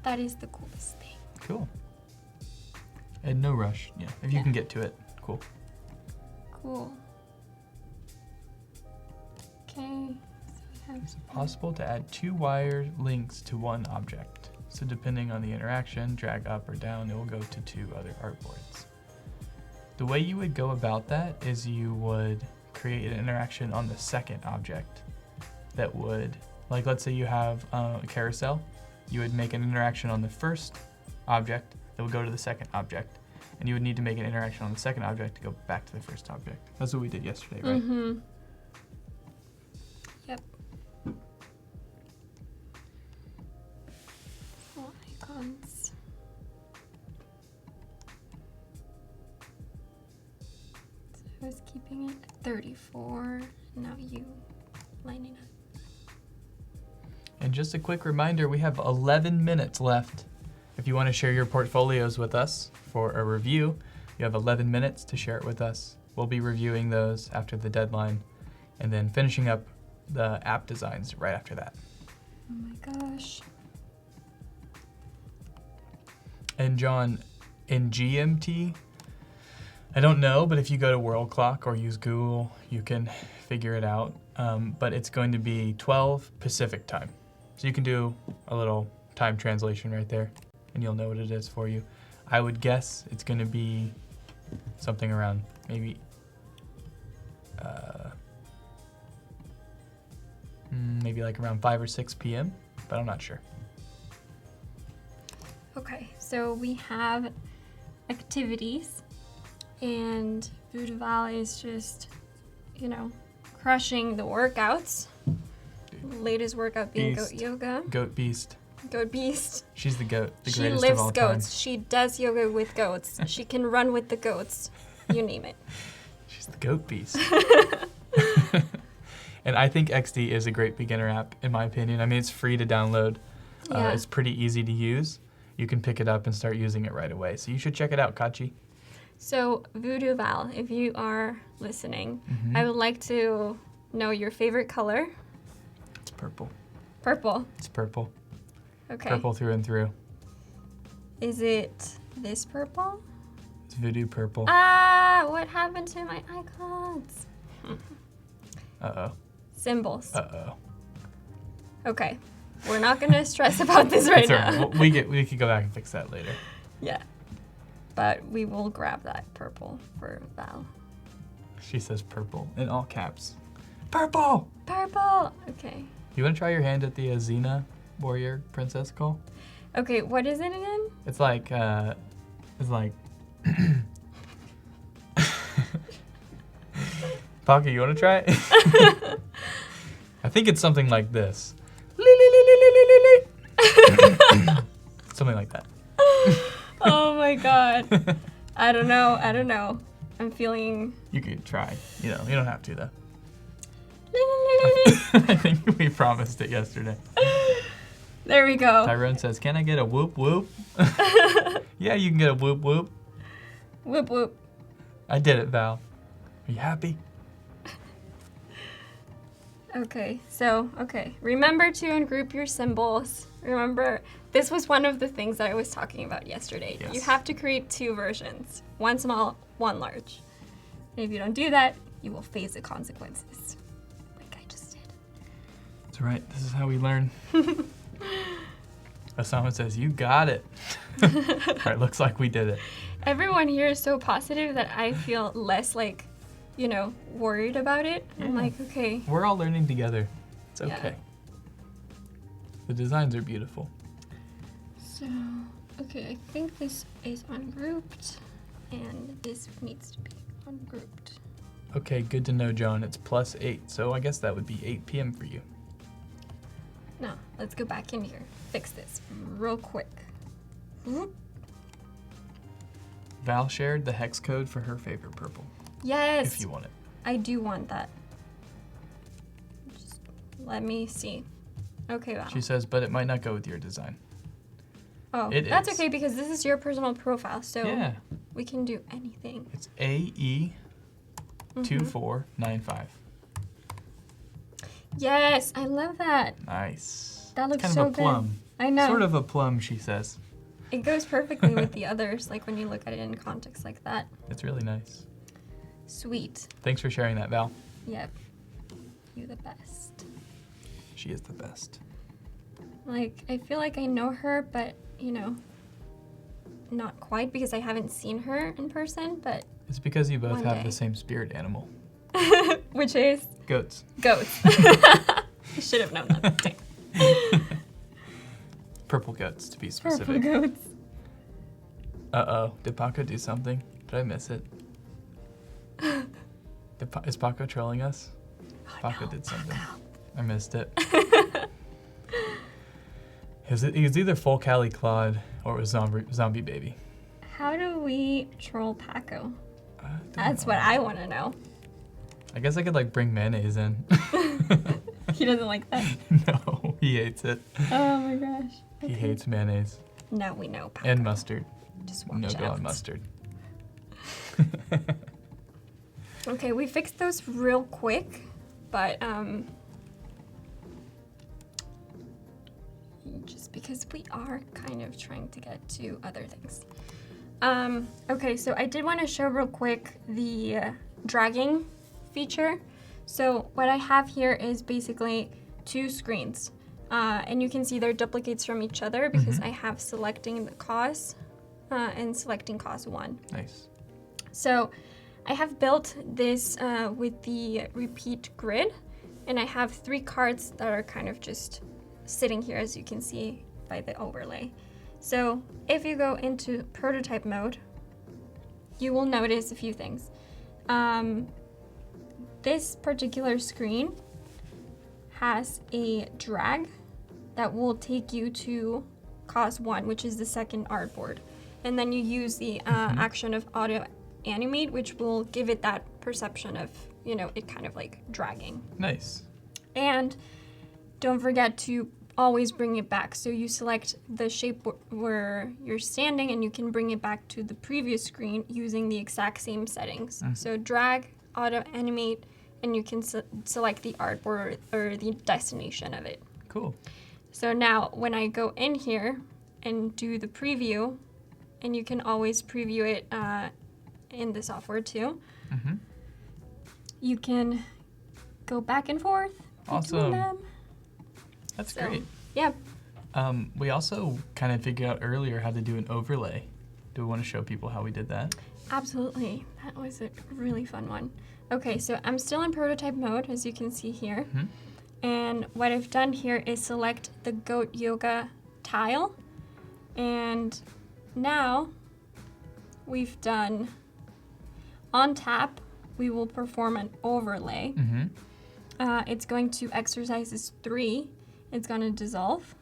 that is the coolest thing. Cool. And no rush, if you can get to it, cool. Cool. Okay. So Is it possible to add 2 wire links to one object? So depending on the interaction, drag up or down, it will go to 2 other artboards. The way you would go about that is you would create an interaction on the second object that would, like let's say you have a carousel, you would make an interaction on the first object that would go to the second object, and you would need to make an interaction on the second object to go back to the first object. That's what we did yesterday, right? Mm-hmm. Yep. Oh, icons. So I was keeping it at 34. Now you lining up. And just a quick reminder, we have 11 minutes left. If you want to share your portfolios with us for a review, you have 11 minutes to share it with us. We'll be reviewing those after the deadline and then finishing up the app designs right after that. Oh my gosh. And John, in GMT, I don't know, but if you go to World Clock or use Google, you can figure it out. But it's going to be 12 Pacific time. So you can do a little time translation right there, and you'll know what it is for you. I would guess it's going to be something around maybe maybe like around 5 or 6 p.m., but I'm not sure. Okay, so we have activities, and Voodoo Valley is just, you know, crushing the workouts. Latest workout being Beast. goat yoga. Goat Beast. Goat Beast. She's the goat, the She greatest lives of all goats. time. She does yoga with goats. She can run with the goats. You name it. She's the Goat Beast. And I think XD is a great beginner app, in my opinion. I mean, it's free to download. Yeah. It's pretty easy to use. You can pick it up and start using it right away. So you should check it out, Kachi. So, Voodoo Val, if you are listening, Mhm. I would like to know your favorite color. It's purple. Purple. It's purple. Okay. Purple through and through. Is it this purple? It's voodoo purple. Ah, what happened to my icons? Uh-oh. Symbols. Uh-oh. Okay. We're not going to stress about this right It's all right. now. We could go back and fix that later. Yeah. But we will grab that purple for Val. She says purple in all caps. Purple! Purple! Okay. You want to try your hand at the Xena warrior princess call? Okay, what is it again? It's like, Pocky, you want to try it? I think it's something like this. Something like that. Oh my god. I don't know. I'm feeling... You could try. You know, you don't have to though. I think we promised it yesterday. There we go. Tyrone says, "Can I get a whoop whoop?" Yeah, you can get a whoop whoop. Whoop whoop. I did it, Val. Are you happy? Okay, remember to ungroup your symbols. Remember, this was one of the things that I was talking about yesterday. Yes. You have to create 2 versions, one small, one large. And if you don't do that, you will face the consequences, like I just did. That's right. This is how we learn. Osama says, "You got it." All right, looks like we did it. Everyone here is so positive that I feel less like, worried about it. I'm Yeah. like, okay. We're all learning together. It's Yeah. okay. The designs are beautiful. So, okay, I think this is ungrouped, and this needs to be ungrouped. Okay, good to know, John. It's +8, so I guess that would be 8 p.m. for you. Now, let's go back in here. Fix this real quick. Whoop. Val shared the hex code for her favorite purple, Yes, if you want it. I do want that. Just let me see. Okay, Val. She says, but it might not go with your design. Oh, it that's is. okay because this is your personal profile, so Yeah, we can do anything. it's AE2495. Yes, I love that. Nice. That looks kind so of a plum. good. I know. Sort of a plum, she says. It goes perfectly with the others, like when you look at it in context like that. It's really nice. Sweet. Thanks for sharing that, Val. Yep. you the best. She is the best. Like, I feel like I know her, but, you know, not quite because I haven't seen her in person, but... It's because you both One have day. the same spirit animal. Which is? Goats. Goats. I should have known that. Dang. Purple goats, to be specific. Purple goats. Uh-oh. Did Paco do something? Did I miss it? Is Paco trolling us? Oh, Paco no, did something. Paco. I missed it. It was either full Cali Claude or it was zombie baby. How do we troll Paco? I don't That's know. what I want to know. I guess I could like bring mayonnaise in. He doesn't like that. No, he hates it. Oh my gosh. He Okay. hates mayonnaise Now we know, Paco. and mustard. Just watch No go out. on mustard. Okay, we fixed those real quick, but just because we are kind of trying to get to other things. Okay, so I did want to show real quick the dragging feature. So what I have here is basically two screens. And you can see they're duplicates from each other because I have selecting the cause and selecting cause 1. Nice. So I have built this with the repeat grid, and I have 3 cards that are kind of just sitting here, as you can see by the overlay. So if you go into prototype mode, you will notice a few things. This particular screen has a drag that will take you to cause 1, which is the second artboard. And then you use the action of auto animate, which will give it that perception of, you know, it kind of like dragging. Nice. And don't forget to always bring it back. So you select the shape where you're standing and you can bring it back to the previous screen using the exact same settings. So drag, auto animate, and you can select the artboard or the destination of it. Cool. So now when I go in here and do the preview, and you can always preview it in the software too, you can go back and forth between Awesome. them. That's So, great. Yeah. We also kind of figured out earlier how to do an overlay. Do we want to show people how we did that? Absolutely. That was a really fun one. Okay, so I'm still in prototype mode, as you can see here. And what I've done here is select the goat yoga tile. And now we've done on tap, we will perform an overlay. It's going to exercises 3. It's going to dissolve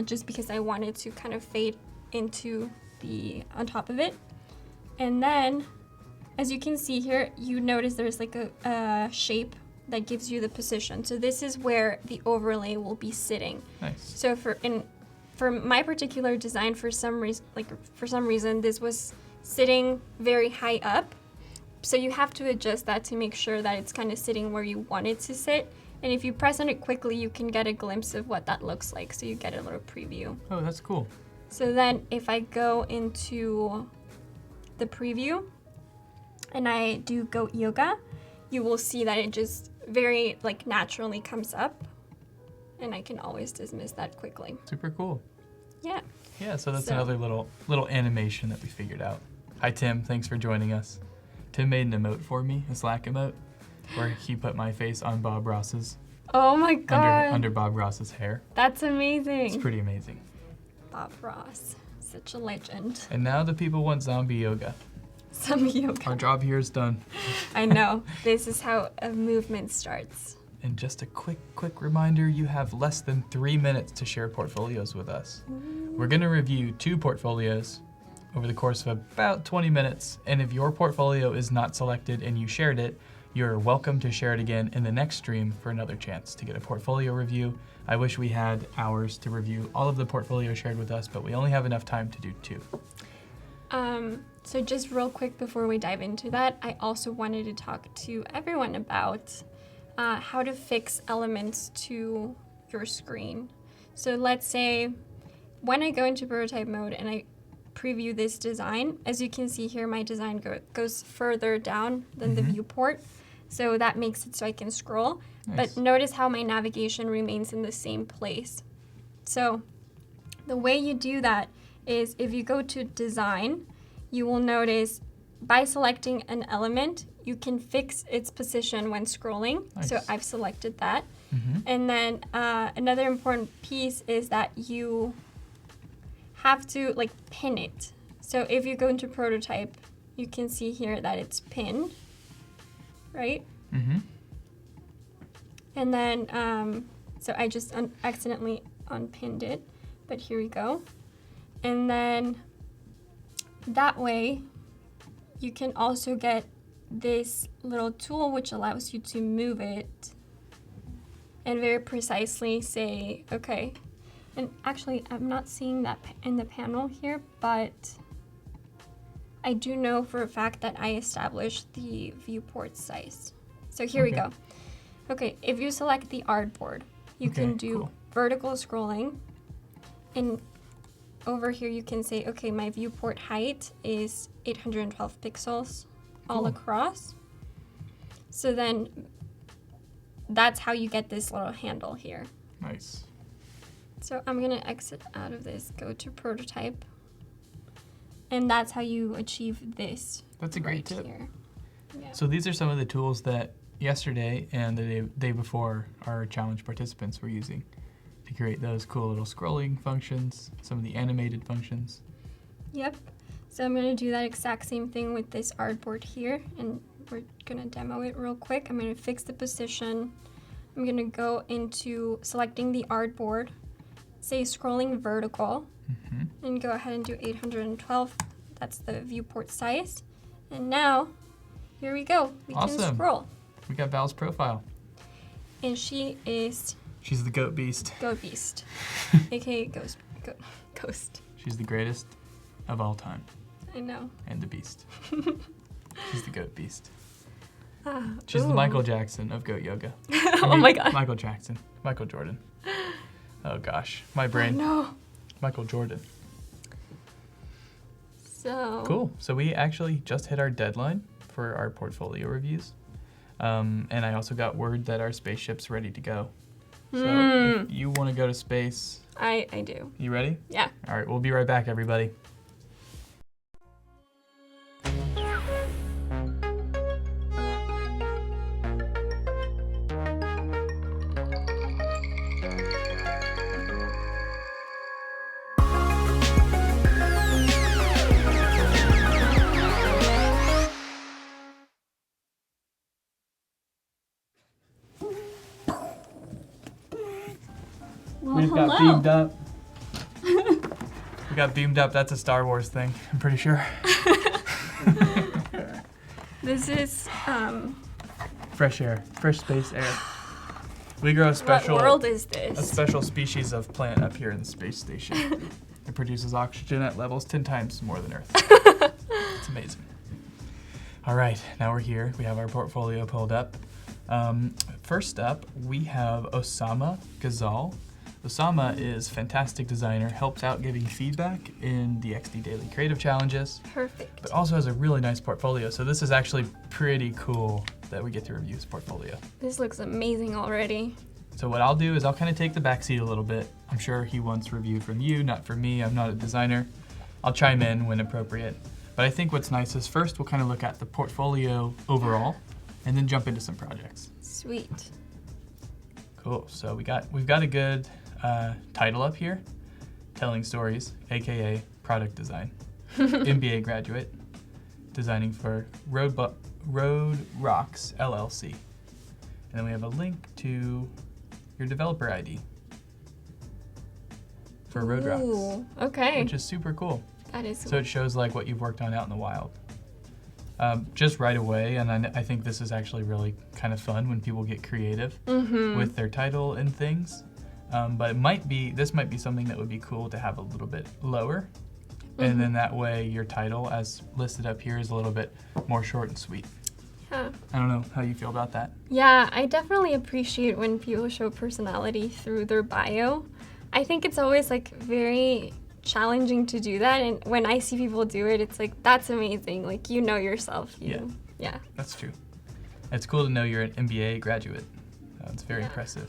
just because I wanted to kind of fade into the on top of it. And then, as you can see here, you notice there's like a shape that gives you the position. So this is where the overlay will be sitting. Nice. So for my particular design, for some reason, this was sitting very high up. So you have to adjust that to make sure that it's kind of sitting where you want it to sit. And if you press on it quickly, you can get a glimpse of what that looks like. So you get a little preview. Oh, that's cool. So then if I go into the preview and I do goat yoga, you will see that it just very like naturally comes up, and I can always dismiss that quickly. Super cool. Yeah. Yeah, so that's So- another little animation that we figured out. Hi, Tim. Thanks for joining us. Tim made an emote for me, a Slack emote, where he put my face on Bob Ross's, Oh my god. under Bob Ross's hair. That's amazing. It's pretty amazing. Bob Ross, such a legend. And now the people want zombie yoga. Some yoga. Our job here is done. I know. This is how a movement starts. And just a quick reminder, you have less than 3 minutes to share portfolios with us. We're gonna review 2 portfolios over the course of about 20 minutes. And if your portfolio is not selected and you shared it, you're welcome to share it again in the next stream for another chance to get a portfolio review. I wish we had hours to review all of the portfolios shared with us, but we only have enough time to do 2. So just real quick before we dive into that, I also wanted to talk to everyone about how to fix elements to your screen. So let's say when I go into prototype mode and I preview this design, as you can see here, my design goes further down than the viewport. So that makes it so I can scroll. Nice. But notice how my navigation remains in the same place. So the way you do that is if you go to Design, you will notice by selecting an element, you can fix its position when scrolling. Nice. So I've selected that. Mm-hmm. And then another important piece is that you have to like pin it. So if you go into Prototype, you can see here that it's pinned, right? Mm-hmm. And then, so I just accidentally unpinned it, but here we go. And then that way, you can also get this little tool which allows you to move it and very precisely say, okay. And actually, I'm not seeing that in the panel here, but I do know for a fact that I established the viewport size. So here we go. Okay, if you select the artboard, you can do vertical scrolling. And over here you can say, okay, my viewport height is 812 pixels all across. So then that's how you get this little handle here. Nice. So I'm gonna exit out of this, go to Prototype. And that's how you achieve this. That's a great tip. Here. Yeah. So these are some of the tools that yesterday and the day before our challenge participants were using to create those cool little scrolling functions, some of the animated functions. Yep. So I'm going to do that exact same thing with this artboard here, and we're going to demo it real quick. I'm going to fix the position. I'm going to go into selecting the artboard, say scrolling vertical, and go ahead and do 812. That's the viewport size. And now, here we go. We can scroll. We got Val's profile. And she is... She's the goat beast. Goat beast. AKA Ghost. She's the greatest of all time. I know. And the beast. She's the goat beast. Ah, She's the Michael Jackson of goat yoga. Oh my god. Michael Jackson. Michael Jordan. Oh gosh. My brain. Oh, no. Michael Jordan. So... Cool. So we actually just hit our deadline for our portfolio reviews. And I also got word that our spaceship's ready to go. So if you want to go to space... I do. You ready? Yeah. All right, we'll be right back, everybody. Well, We just got beamed up. We got beamed up. That's a Star Wars thing, I'm pretty sure. This is, Fresh air. Fresh space air. We grow a special... What world is this? A special species of plant up here in the space station. It produces oxygen at levels 10 times more than Earth. It's amazing. All right, now we're here. We have our portfolio pulled up. First up, we have Osama Ghazal. Osama is a fantastic designer, helps out giving feedback in the XD Daily Creative Challenges. Perfect. But also has a really nice portfolio. So this is actually pretty cool that we get to review his portfolio. This looks amazing already. So what I'll do is I'll kind of take the backseat a little bit. I'm sure he wants review from you, not from me. I'm not a designer. I'll chime in when appropriate. But I think what's nice is first we'll kind of look at the portfolio overall and then jump into some projects. Sweet. Cool, so we've got a good title up here, Telling Stories, AKA Product Design. MBA graduate, designing for Road Rocks LLC. And then we have a link to your developer ID for Road Rocks. Ooh, okay. Which is super cool. That is So it shows like what you've worked on out in the wild. Just right away, and I think this is actually really kind of fun when people get creative with their title and things. But this might be something that would be cool to have a little bit lower. And then that way your title, as listed up here, is a little bit more short and sweet. Yeah. I don't know how you feel about that. Yeah, I definitely appreciate when people show personality through their bio. I think it's always like very challenging to do that, and when I see people do it, it's like, that's amazing. Like, you know yourself. Yeah. That's true. It's cool to know you're an MBA graduate. It's very Yeah. impressive.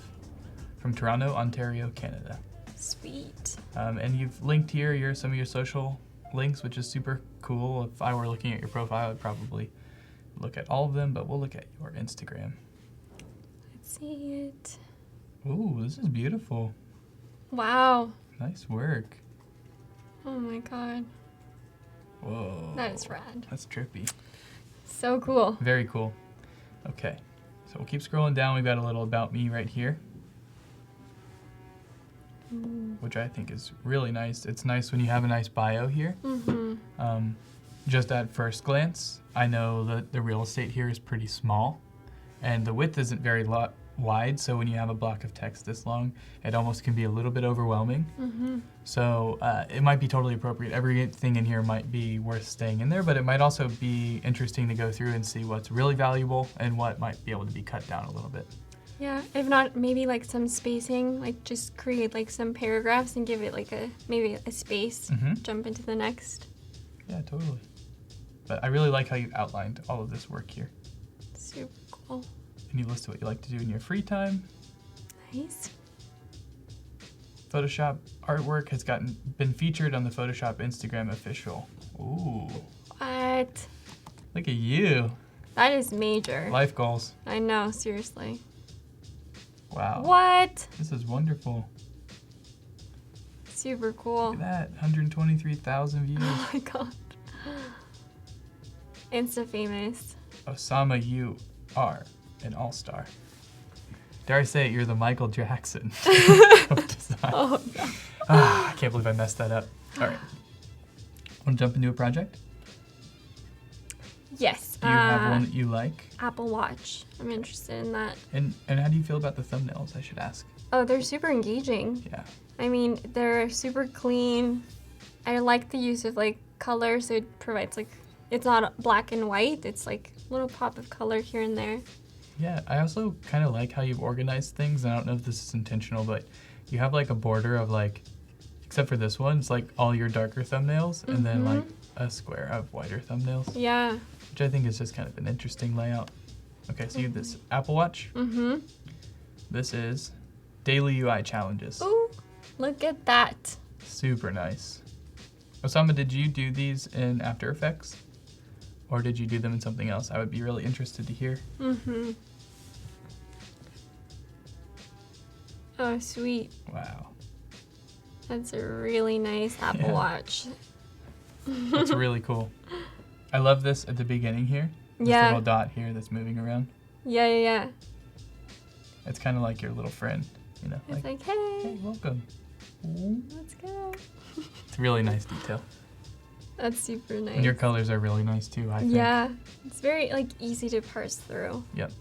From Toronto, Ontario, Canada. Sweet. And you've linked here some of your social links, which is super cool. If I were looking at your profile, I'd probably look at all of them, but we'll look at your Instagram. Let's see it. Ooh, this is beautiful. Wow. Nice work. Oh my god. Whoa. That is rad. That's trippy. So cool. Very cool. Okay, so we'll keep scrolling down. We've got a little about me right here, which I think is really nice. It's nice when you have a nice bio here. Mm-hmm. Just at first glance, I know that the real estate here is pretty small, and the width isn't very wide, so when you have a block of text this long, it almost can be a little bit overwhelming. Mm-hmm. So it might be totally appropriate. Everything in here might be worth staying in there, but it might also be interesting to go through and see what's really valuable and what might be able to be cut down a little bit. Yeah, if not, maybe like some spacing, like just create like some paragraphs and give it like maybe a space, Mm-hmm. jump into the next. Yeah, totally. But I really like how you outlined all of this work here. Super cool. And you listed what you like to do in your free time. Nice. Photoshop artwork has been featured on the Photoshop Instagram official. Ooh, What? look at you. That is major. Life goals. I know, seriously. Wow. What? This is wonderful. Super cool. Look at that, 123,000 views. Oh my god. Insta famous. Osama, you are an all-star. Dare I say it, you're the Michael Jackson of design. Oh no. I can't believe I messed that up. All right. Want to jump into a project? Yes. Do you have one that you like? Apple Watch. I'm interested in that. And how do you feel about the thumbnails, I should ask? Oh, they're super engaging. Yeah. I mean, they're super clean. I like the use of like color, so it provides like, it's not black and white. It's like a little pop of color here and there. Yeah, I also kind of like how you've organized things. And I don't know if this is intentional, but you have like a border of like, except for this one, it's like all your darker thumbnails and then like a square of whiter thumbnails, Yeah. which I think is just kind of an interesting layout. Okay, so you have this Apple Watch. Mm-hmm. This is Daily UI Challenges. Ooh, look at that. Super nice. Osama, did you do these in After Effects? Or did you do them in something else? I would be really interested to hear. Mm-hmm. Oh, sweet. Wow. That's a really nice Apple Yeah. Watch. That's really cool. I love this at the beginning here. This Yeah. little dot here that's moving around. Yeah. It's kind of like your little friend, you know? It's like, hey, hey, welcome. let's go. It's a really nice detail. That's super nice. And your colors are really nice too, I think. Yeah, it's very like easy to parse through. Yep.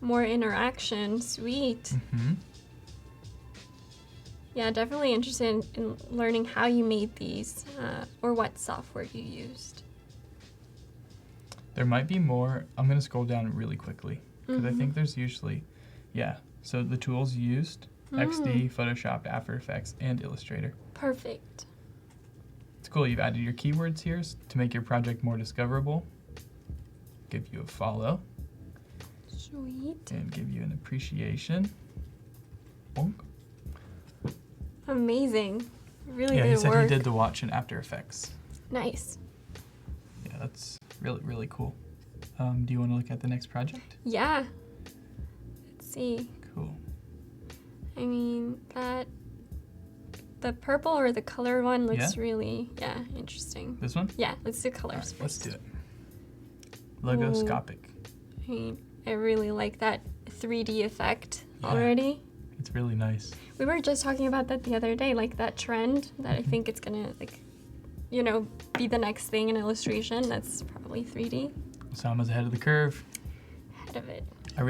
More interaction, sweet. Mm-hmm. Yeah, definitely interested in learning how you made these or what software you used. There might be more. I'm going to scroll down really quickly because I think there's usually, yeah. So the tools used, XD, Photoshop, After Effects, and Illustrator. Perfect. It's cool. You've added your keywords here to make your project more discoverable, give you a follow, Sweet. and give you an appreciation. Bonk. Amazing. Really Yeah, he good said work. he did the watch in After Effects. Nice. Yeah, that's really, really cool. Do you want to look at the next project? Yeah. Let's see. Cool. I mean, the purple or the color one looks Yeah? really, interesting. This one? Yeah, let's do All colors right, let's first. do it. Logoscopic. I mean, I really like that 3D effect Yeah. already. It's really nice. We were just talking about that the other day, like that trend that I think it's gonna be the next thing in illustration. That's probably 3D. Osama's ahead of the curve. Ahead of it. I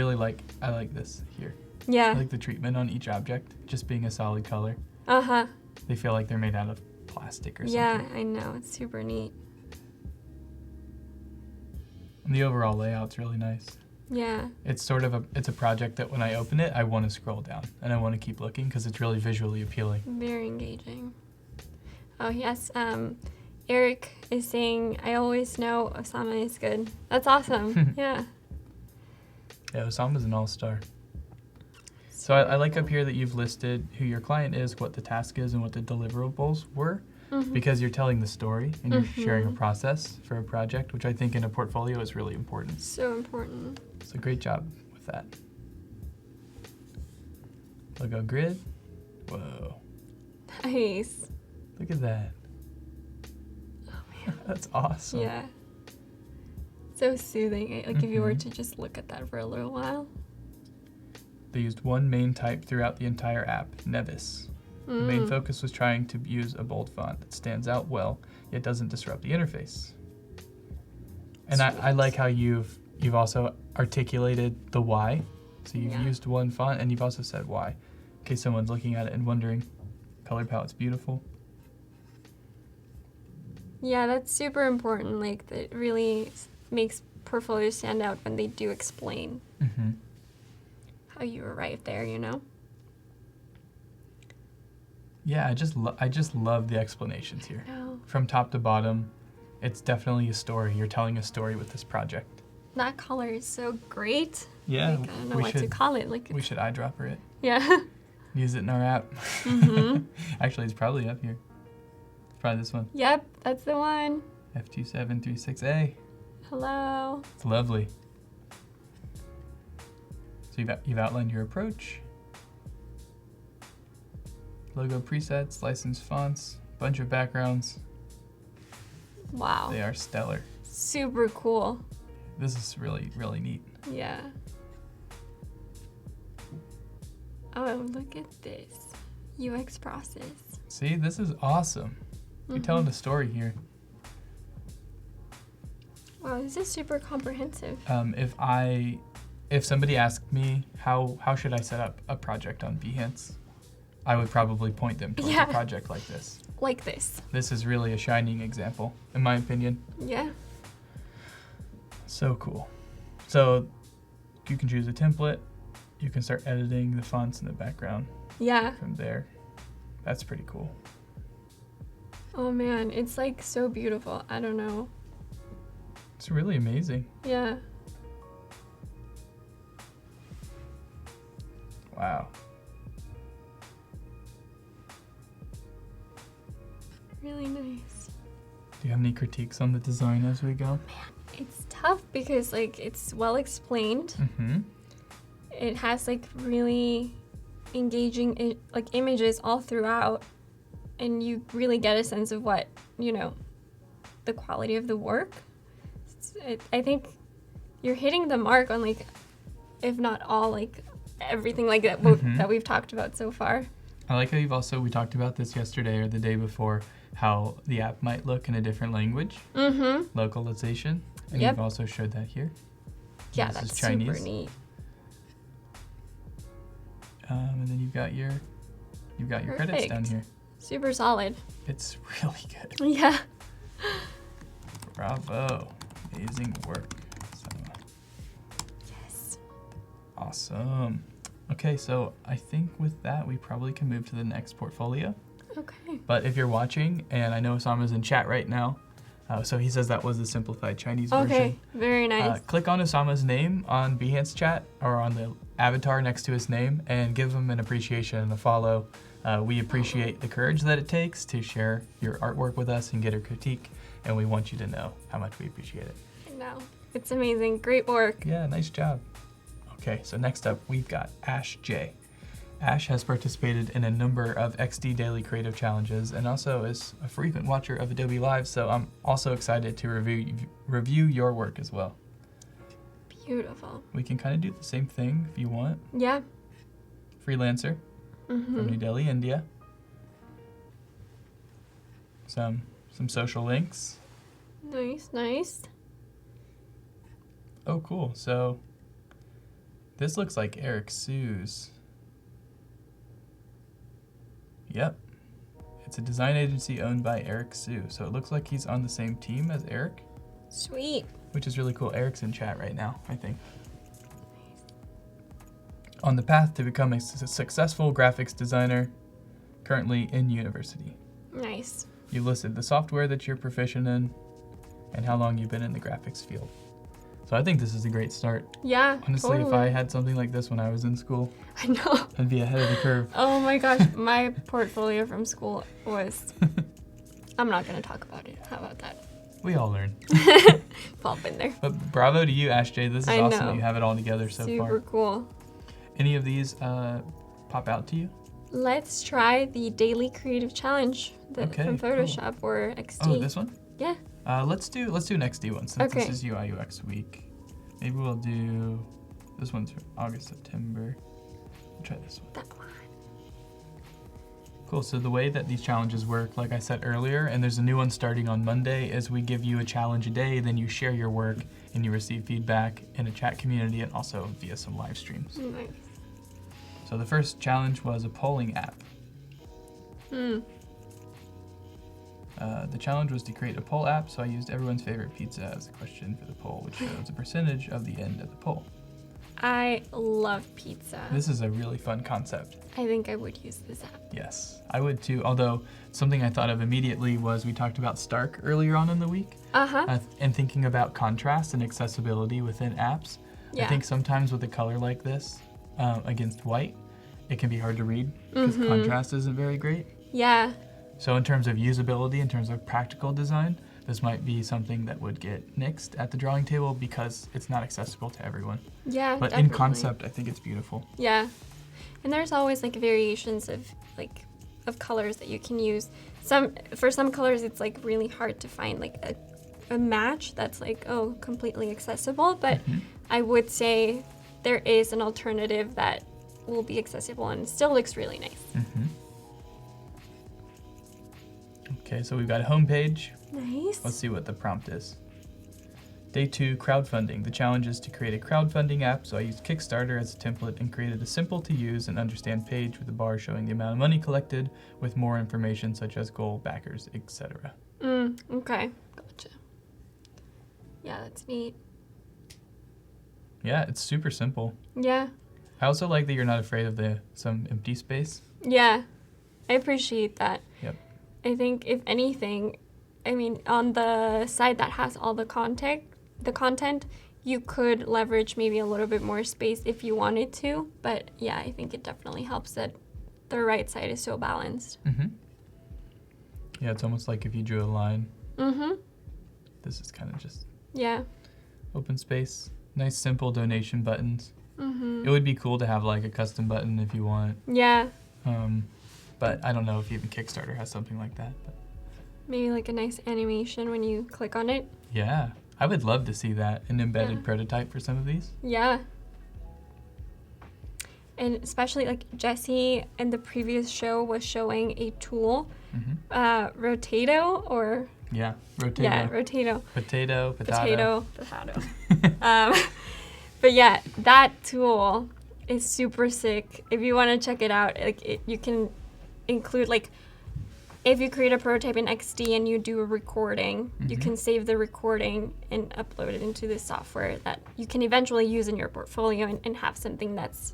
like this here. I Yeah. like the treatment on each object, just being a solid color. Uh-huh. They feel like they're made out of plastic or something. Yeah, I know. It's super neat. And the overall layout's really nice. Yeah. It's sort of it's a project that when I open it, I want to scroll down and I want to keep looking because it's really visually appealing. Very engaging. Oh, yes. Eric is saying, I always know Osama is good. That's awesome. Yeah. Yeah, Osama's an all-star. So I like up here that you've listed who your client is, what the task is, and what the deliverables were, because you're telling the story and you're sharing a process for a project, which I think in a portfolio is really important. So important. So great job with that. Logo grid. Whoa. Nice. Look at that. Oh man. That's awesome. Yeah. So soothing. Like if you were to just look at that for a little while. They used one main type throughout the entire app, Nevis. The main focus was trying to use a bold font that stands out well, yet doesn't disrupt the interface. And I like how you've also articulated the why. So you've used one font and you've also said why. In case someone's looking at it and wondering, color palette's beautiful. Yeah, that's super important. Like, that really makes portfolios stand out when they do explain how you arrived there, you know? Yeah, I just love the explanations here. Oh. From top to bottom, it's definitely a story. You're telling a story with this project. That color is so great. Yeah, Like, I don't know what to call it. Like, we should eyedropper it. yeah. Use it in our app. Actually, it's probably up here. It's probably this one. Yep, that's the one. F2736A. Hello. It's lovely. So you've outlined your approach. Logo presets, licensed fonts, bunch of backgrounds. Wow. They are stellar. Super cool. This is really, really neat. Yeah. Oh, look at this. UX process. See, this is awesome. You're telling a story here. Wow, this is super comprehensive. If somebody asked me how should I set up a project on Behance, I would probably point them towards a project like this. Like this. This is really a shining example, in my opinion. Yeah. So cool. So you can choose a template. You can start editing the fonts in the background. Yeah. From there. That's pretty cool. Oh man, it's like so beautiful. I don't know. It's really amazing. Yeah. Wow. Really nice. Do you have any critiques on the design as we go? It's tough because like it's well explained. It has like really engaging like images all throughout, and you really get a sense of what, you know, the quality of the work. I think you're hitting the mark on like, if not all, like everything like that that we've talked about so far. I like how we talked about this yesterday or the day before, how the app might look in a different language. Localization. And you've also showed that here. Yeah, this that's is Chinese. super neat. And then you've got your credits down here. Super solid. It's really good. Yeah. Bravo. Amazing work. Yes. Awesome. Okay, so I think with that, we probably can move to the next portfolio. Okay. But if you're watching, and I know Osama's in chat right now, so he says that was the simplified Chinese version. Okay, very nice. Click on Osama's name on Behance chat or on the avatar next to his name and give him an appreciation and a follow. We appreciate the courage that it takes to share your artwork with us and get a critique, and we want you to know how much we appreciate it. I know. It's amazing. Great work. Yeah, nice job. Okay, so next up we've got Ash J. Ash has participated in a number of XD Daily Creative Challenges and also is a frequent watcher of Adobe Live, so I'm also excited to review your work as well. Beautiful. We can kind of do the same thing if you want. Yeah. Freelancer from New Delhi, India. Some social links. Nice, nice. Oh, cool. So this looks like Eric Sue's. Yep. It's a design agency owned by Eric Sue. So it looks like he's on the same team as Eric. Sweet. Which is really cool. Eric's in chat right now, I think. On the path to become a successful graphics designer, currently in university. Nice. You've listed the software that you're proficient in and how long you've been in the graphics field. So I think this is a great start. Yeah, Honestly, totally. if I had something like this when I was in school, I know. I'd be ahead of the curve. Oh my gosh, my portfolio from school was... I'm not going to talk about it. How about that? We all learn. Pop in there. But bravo to you, Ash J. This is I awesome know. that you have it all together so Super far. cool. Any of these pop out to you? Let's try the Daily Creative Challenge Okay, from cool. Photoshop or XD. Oh, this one? Yeah. Let's do an XD one since Okay. this is UI UX week. Maybe we'll do this one's from August, September. We'll try this one. That one. Cool. So the way that these challenges work, like I said earlier, and there's a new one starting on Monday, is we give you a challenge a day, then you share your work and you receive feedback in a chat community and also via some live streams. Nice. So the first challenge was a polling app. The challenge was to create a poll app, so I used everyone's favorite pizza as a question for the poll, which shows a percentage of the end of the poll. I love pizza. This is a really fun concept. I think I would use this app. Yes, I would too. Although something I thought of immediately was we talked about Stark earlier on in the week, and thinking about contrast and accessibility within apps. Yeah. I think sometimes with a color like this against white, it can be hard to read because contrast isn't very great. Yeah. So in terms of usability, in terms of practical design, this might be something that would get nixed at the drawing table because it's not accessible to everyone. Yeah, But definitely. in concept, I think it's beautiful. Yeah. And there's always like variations of colors that you can use. For some colors it's like really hard to find like a match that's like, oh, completely accessible, but I would say there is an alternative that will be accessible and still looks really nice. Okay, so we've got a home page. Nice. Let's see what the prompt is. Day 2, crowdfunding. The challenge is to create a crowdfunding app, so I used Kickstarter as a template and created a simple to use and understand page with a bar showing the amount of money collected with more information such as goal, backers, etc. Okay. Gotcha. Yeah, that's neat. Yeah, it's super simple. Yeah. I also like that you're not afraid of some empty space. Yeah. I appreciate that. Yep. I think if anything, I mean, on the side that has all the content, you could leverage maybe a little bit more space if you wanted to. But yeah, I think it definitely helps that the right side is so balanced. Yeah, it's almost like if you drew a line. This is kind of just Yeah. open space. Nice, simple donation buttons. It would be cool to have like a custom button if you want. Yeah. But I don't know if even Kickstarter has something like that. But Maybe like a nice animation when you click on it. yeah, I would love to see that, an embedded Yeah. prototype for some of these. Yeah. And especially like Jesse in the previous show was showing a tool, Rotato or... Yeah, Rotato. Yeah, Rotato. Potato, potato. Potato. But yeah, that tool is super sick. If you want to check it out, you can include if you create a prototype in XD and you do a recording, you can save the recording and upload it into this software that you can eventually use in your portfolio and have something that's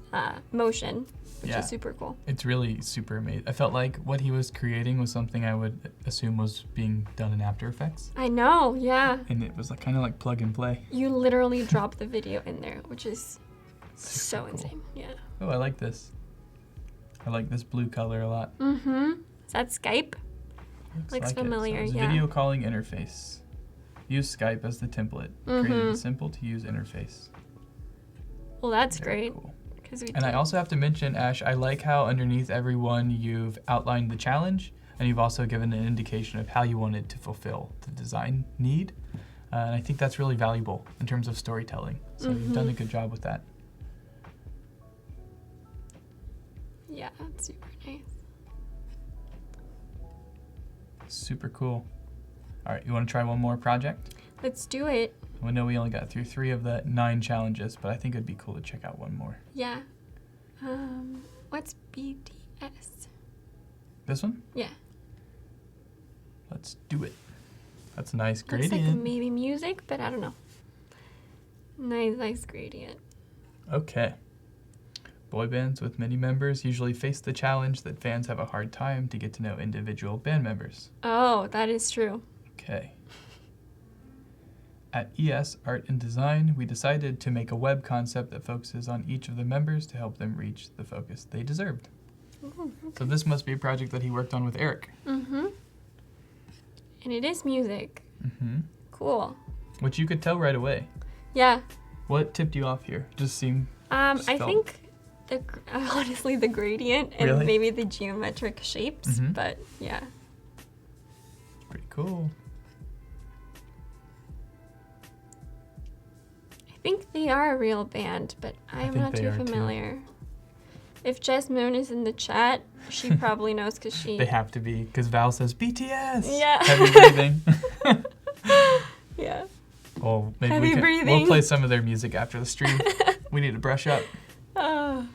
motion, which is super cool. It's really super amazing. I felt like what he was creating was something I would assume was being done in After Effects. I know, yeah. And it was kind of like plug and play. You literally drop the video in there, which is so cool. insane. Yeah. Oh, I like this. I like this blue color a lot. Is that Skype? Looks Looks like familiar, it. So it's a yeah. video calling interface. Use Skype as the template. Created a simple to use interface. Well, that's Very great. cool. We And I also have to mention, Ash, I like how underneath every one you've outlined the challenge and you've also given an indication of how you wanted to fulfill the design need. And I think that's really valuable in terms of storytelling. So you've done a good job with that. Yeah, that's super nice. Super cool. All right, you want to try one more project? Let's do it. I know we only got through 3 of the 9 challenges, but I think it'd be cool to check out one more. Yeah. What's BDS? This one? Yeah. Let's do it. That's a nice Looks gradient. like maybe music, but I don't know. Nice gradient. Okay. Boy bands with many members usually face the challenge that fans have a hard time to get to know individual band members. Oh, that is true. Okay. At ES Art and Design, we decided to make a web concept that focuses on each of the members to help them reach the focus they deserved. Ooh, okay. So this must be a project that he worked on with Eric. Mm-hmm. And it is music. Mm-hmm. Cool. Which you could tell right away. Yeah. What tipped you off here? Just seemed... I felt- think honestly the gradient and Really? maybe the geometric shapes, Mhm. but yeah. It's pretty cool. I think they are a real band, but I'm think not they too are, too. familiar. If Jess Moon is in the chat, she probably knows because she... They have to be, because Val says BTS! Yeah. Heavy breathing. Yeah. Well, maybe Heavy we'll breathing. play some of their music after the stream. We need to brush up. Oh,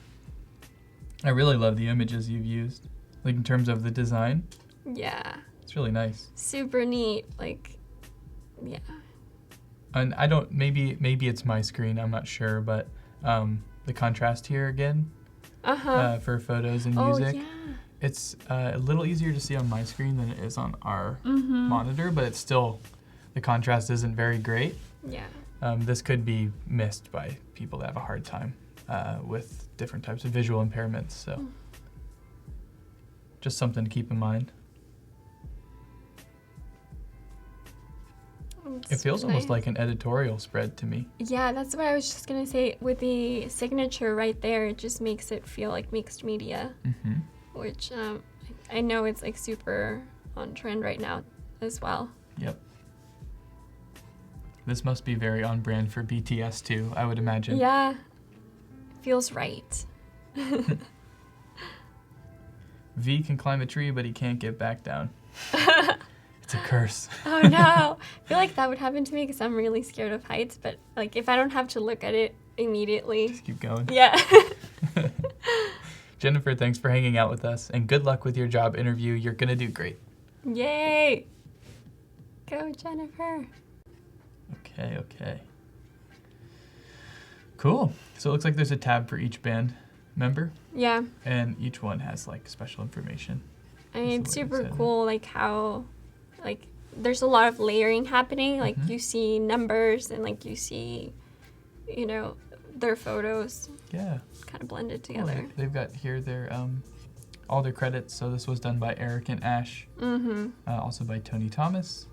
I really love the images you've used. Like in terms of the design, yeah. it's really nice. Super neat. Like, yeah. And I don't, maybe it's my screen, I'm not sure, but the contrast here again Uh-huh. for photos and Oh, music, yeah. it's a little easier to see on my screen than it is on our Mm-hmm. monitor, but it's still, the contrast isn't very great. Yeah. This could be missed by people that have a hard time with different types of visual impairments, so just something to keep in mind. It feels almost like an editorial spread to me. Yeah, that's what I was just gonna say. With the signature right there, it just makes it feel like mixed media, Mm-hmm. which I know it's like super on trend right now as well. Yep. This must be very on brand for BTS too, I would imagine. Yeah, feels right. V can climb a tree, but he can't get back down. It's a curse. Oh no, I feel like that would happen to me because I'm really scared of heights. But like if I don't have to look at it immediately, Just keep going. yeah. Jennifer, thanks for hanging out with us, and good luck with your job interview. You're gonna do great. Yay! Go Jennifer. Okay. Cool. So it looks like there's a tab for each band member, Yeah, and each one has like special information. I mean That's it's the way they super said it. cool. Like how, like there's a lot of layering happening. Like Mhm. you see numbers and like you see, you know, their photos Yeah. kind of blended Cool. together. They've got here their all their credits. So this was done by Eric and Ash, Mm-hmm. also by Tony Thomas.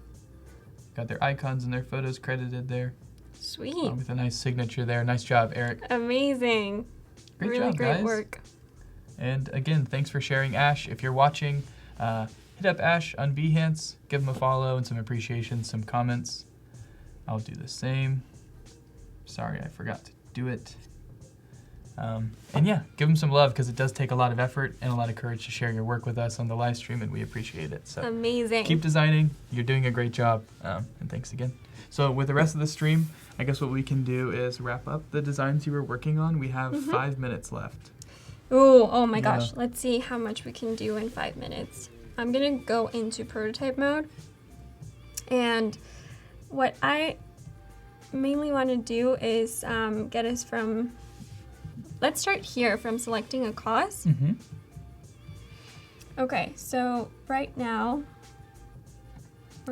Got their icons and their photos credited there, Sweet. with a nice signature there. Nice job, Eric. Amazing. Great really job, great guys. work. And again, thanks for sharing, Ash. If you're watching, hit up Ash on Behance, give him a follow and some appreciation, some comments. I'll do the same. Sorry, I forgot to do it. And yeah, give him some love because it does take a lot of effort and a lot of courage to share your work with us on the live stream, and we appreciate it. So Amazing. keep designing. You're doing a great job, and thanks again. So with the rest of the stream, I guess what we can do is wrap up the designs you were working on. We have 5 minutes left. Ooh, oh my Yeah. gosh. Let's see how much we can do in 5 minutes. I'm gonna go into prototype mode. And what I mainly want to do is get us from, let's start here from selecting a cause. Mm-hmm. Okay, so right now,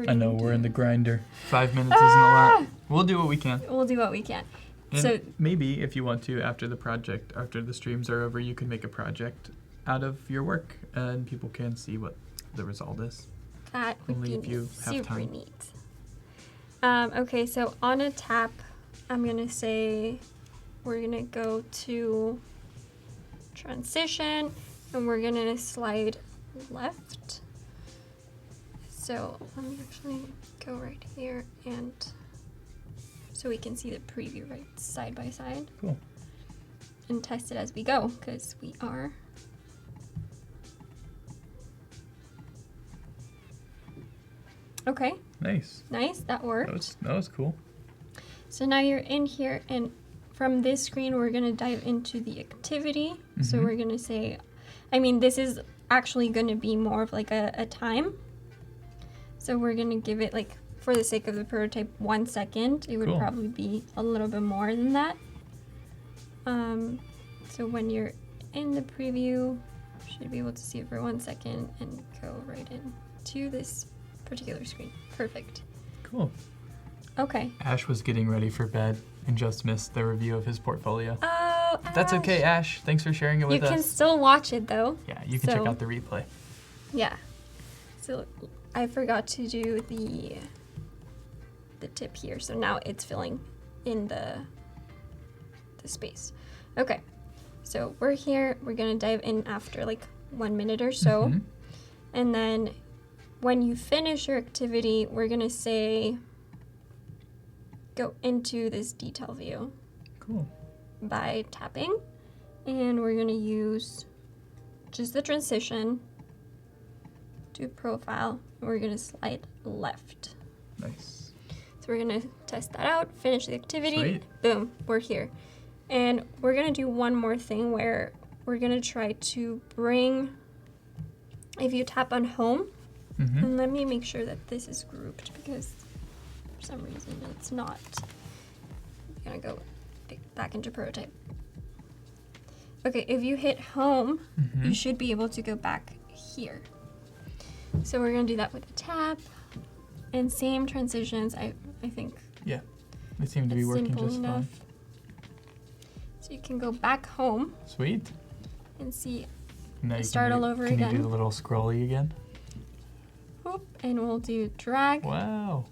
I know, we're in the grinder. 5 minutes isn't a lot. We'll do what we can. We'll do what we can. And So- maybe if you want to, after the streams are over, you can make a project out of your work and people can see what the result is. That would Only be if you have super time. neat. Okay, so on a tap, I'm gonna say we're gonna go to transition and we're gonna slide left. So let me actually go right here and so we can see the preview right side by side. Cool. And test it as we go because we are. Okay, Nice. nice, that worked. That was cool. So now you're in here, and from this screen, we're gonna dive into the activity. So Mhm. we're gonna say, I mean, this is actually gonna be more of like a time. So we're gonna give it, like, for the sake of the prototype, 1 second. It would Cool. probably be a little bit more than that. So when you're in the preview, you should be able to see it for 1 second and go right into this particular screen. Perfect. Cool. Okay. Ash was getting ready for bed and just missed the review of his portfolio. Oh, That's okay, Ash. Thanks for sharing it with us. You can still watch it though. Yeah, you can check out the replay. Yeah. So I forgot to do the tip here. So now it's filling in the space. Okay. So we're here. We're going to dive in after like 1 minute or so. Mm-hmm. And then when you finish your activity, we're going to say go into this detail view. Cool. By tapping. And we're going to use just the transition. Do profile. And we're going to slide left. Nice. So we're going to test that out, finish the activity. Sweet. Boom, we're here. And we're going to do one more thing where we're going to try to bring, if you tap on home, Mm-hmm. and let me make sure that this is grouped because for some reason it's not. I'm going to go back into prototype. Okay, if you hit home, Mm-hmm. you should be able to go back here. So we're going to do that with a tap. And same transitions, I think. Yeah, they seem to be It's working simple just enough. fine. So you can go back home Sweet. and see, Now you Start can all over Can you again. do the little scrolly again? whoop, and we'll do drag. Wow.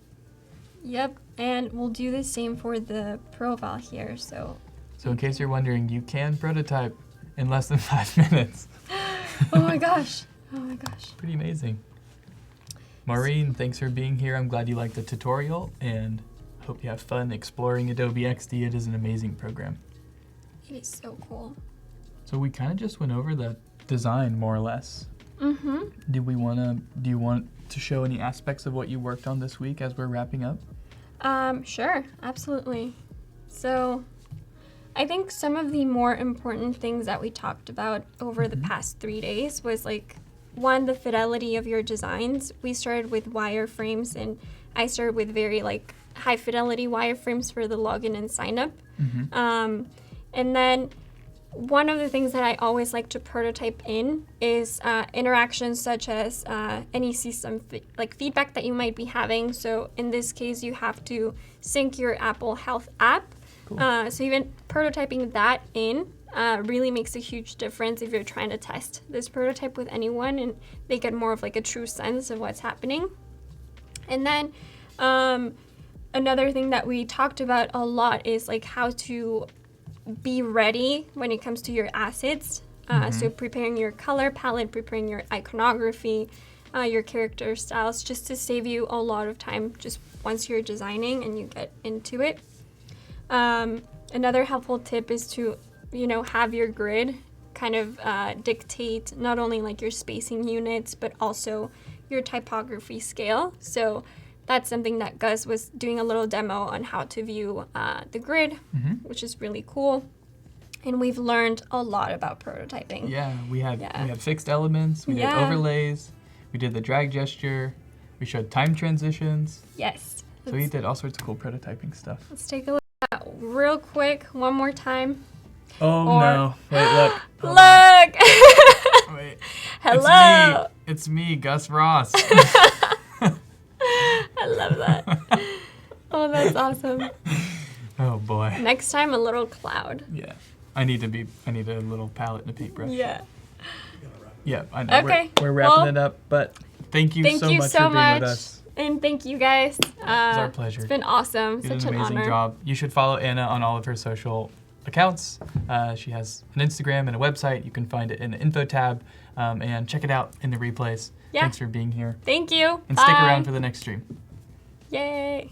Yep, and we'll do the same for the profile here. So in case you're wondering, you can prototype in less than 5 minutes. oh my gosh. Oh my gosh. Pretty amazing. Maureen, thanks for being here. I'm glad you liked the tutorial and hope you have fun exploring Adobe XD. It is an amazing program. It is so cool. So we kind of just went over the design more or less. Mm-hmm. Do you want to show any aspects of what you worked on this week as we're wrapping up? Sure, absolutely. So I think some of the more important things that we talked about over the past 3 days was like, one, the fidelity of your designs. We started with wireframes, and I started with very like high fidelity wireframes for the login and sign up. Mm-hmm. And then one of the things that I always like to prototype in is interactions such as any system feedback that you might be having. So in this case, you have to sync your Apple Health app. Cool. So even prototyping that in really makes a huge difference if you're trying to test this prototype with anyone and they get more of like a true sense of what's happening. And then another thing that we talked about a lot is like how to be ready when it comes to your assets. So preparing your color palette, preparing your iconography, your character styles, just to save you a lot of time just once you're designing and you get into it. Another helpful tip is to, have your grid kind of dictate not only like your spacing units, but also your typography scale. So that's something that Gus was doing a little demo on how to view the grid, which is really cool. And we've learned a lot about prototyping. Yeah, we had fixed elements, we did overlays, we did the drag gesture, we showed time transitions. Yes. So we did all sorts of cool prototyping stuff. Let's take a look at that real quick one more time. Oh no. Wait, look. Look! Wait. Hello! It's me, Gus Ross. I love that. Oh, that's awesome. Oh boy. Next time, a little cloud. Yeah. I need a little palette and a paintbrush. Yeah. Yeah, I know. Okay. We're wrapping it up, but thank you so much for being with us. And thank you guys. It's our pleasure. It's been awesome. You did Such an amazing honor. job. You should follow Anna on all of her social accounts. She has an Instagram and a website. You can find it in the info tab and check it out in the replays. Yeah. Thanks for being here. Thank you. And Bye. stick around for the next stream. Yay.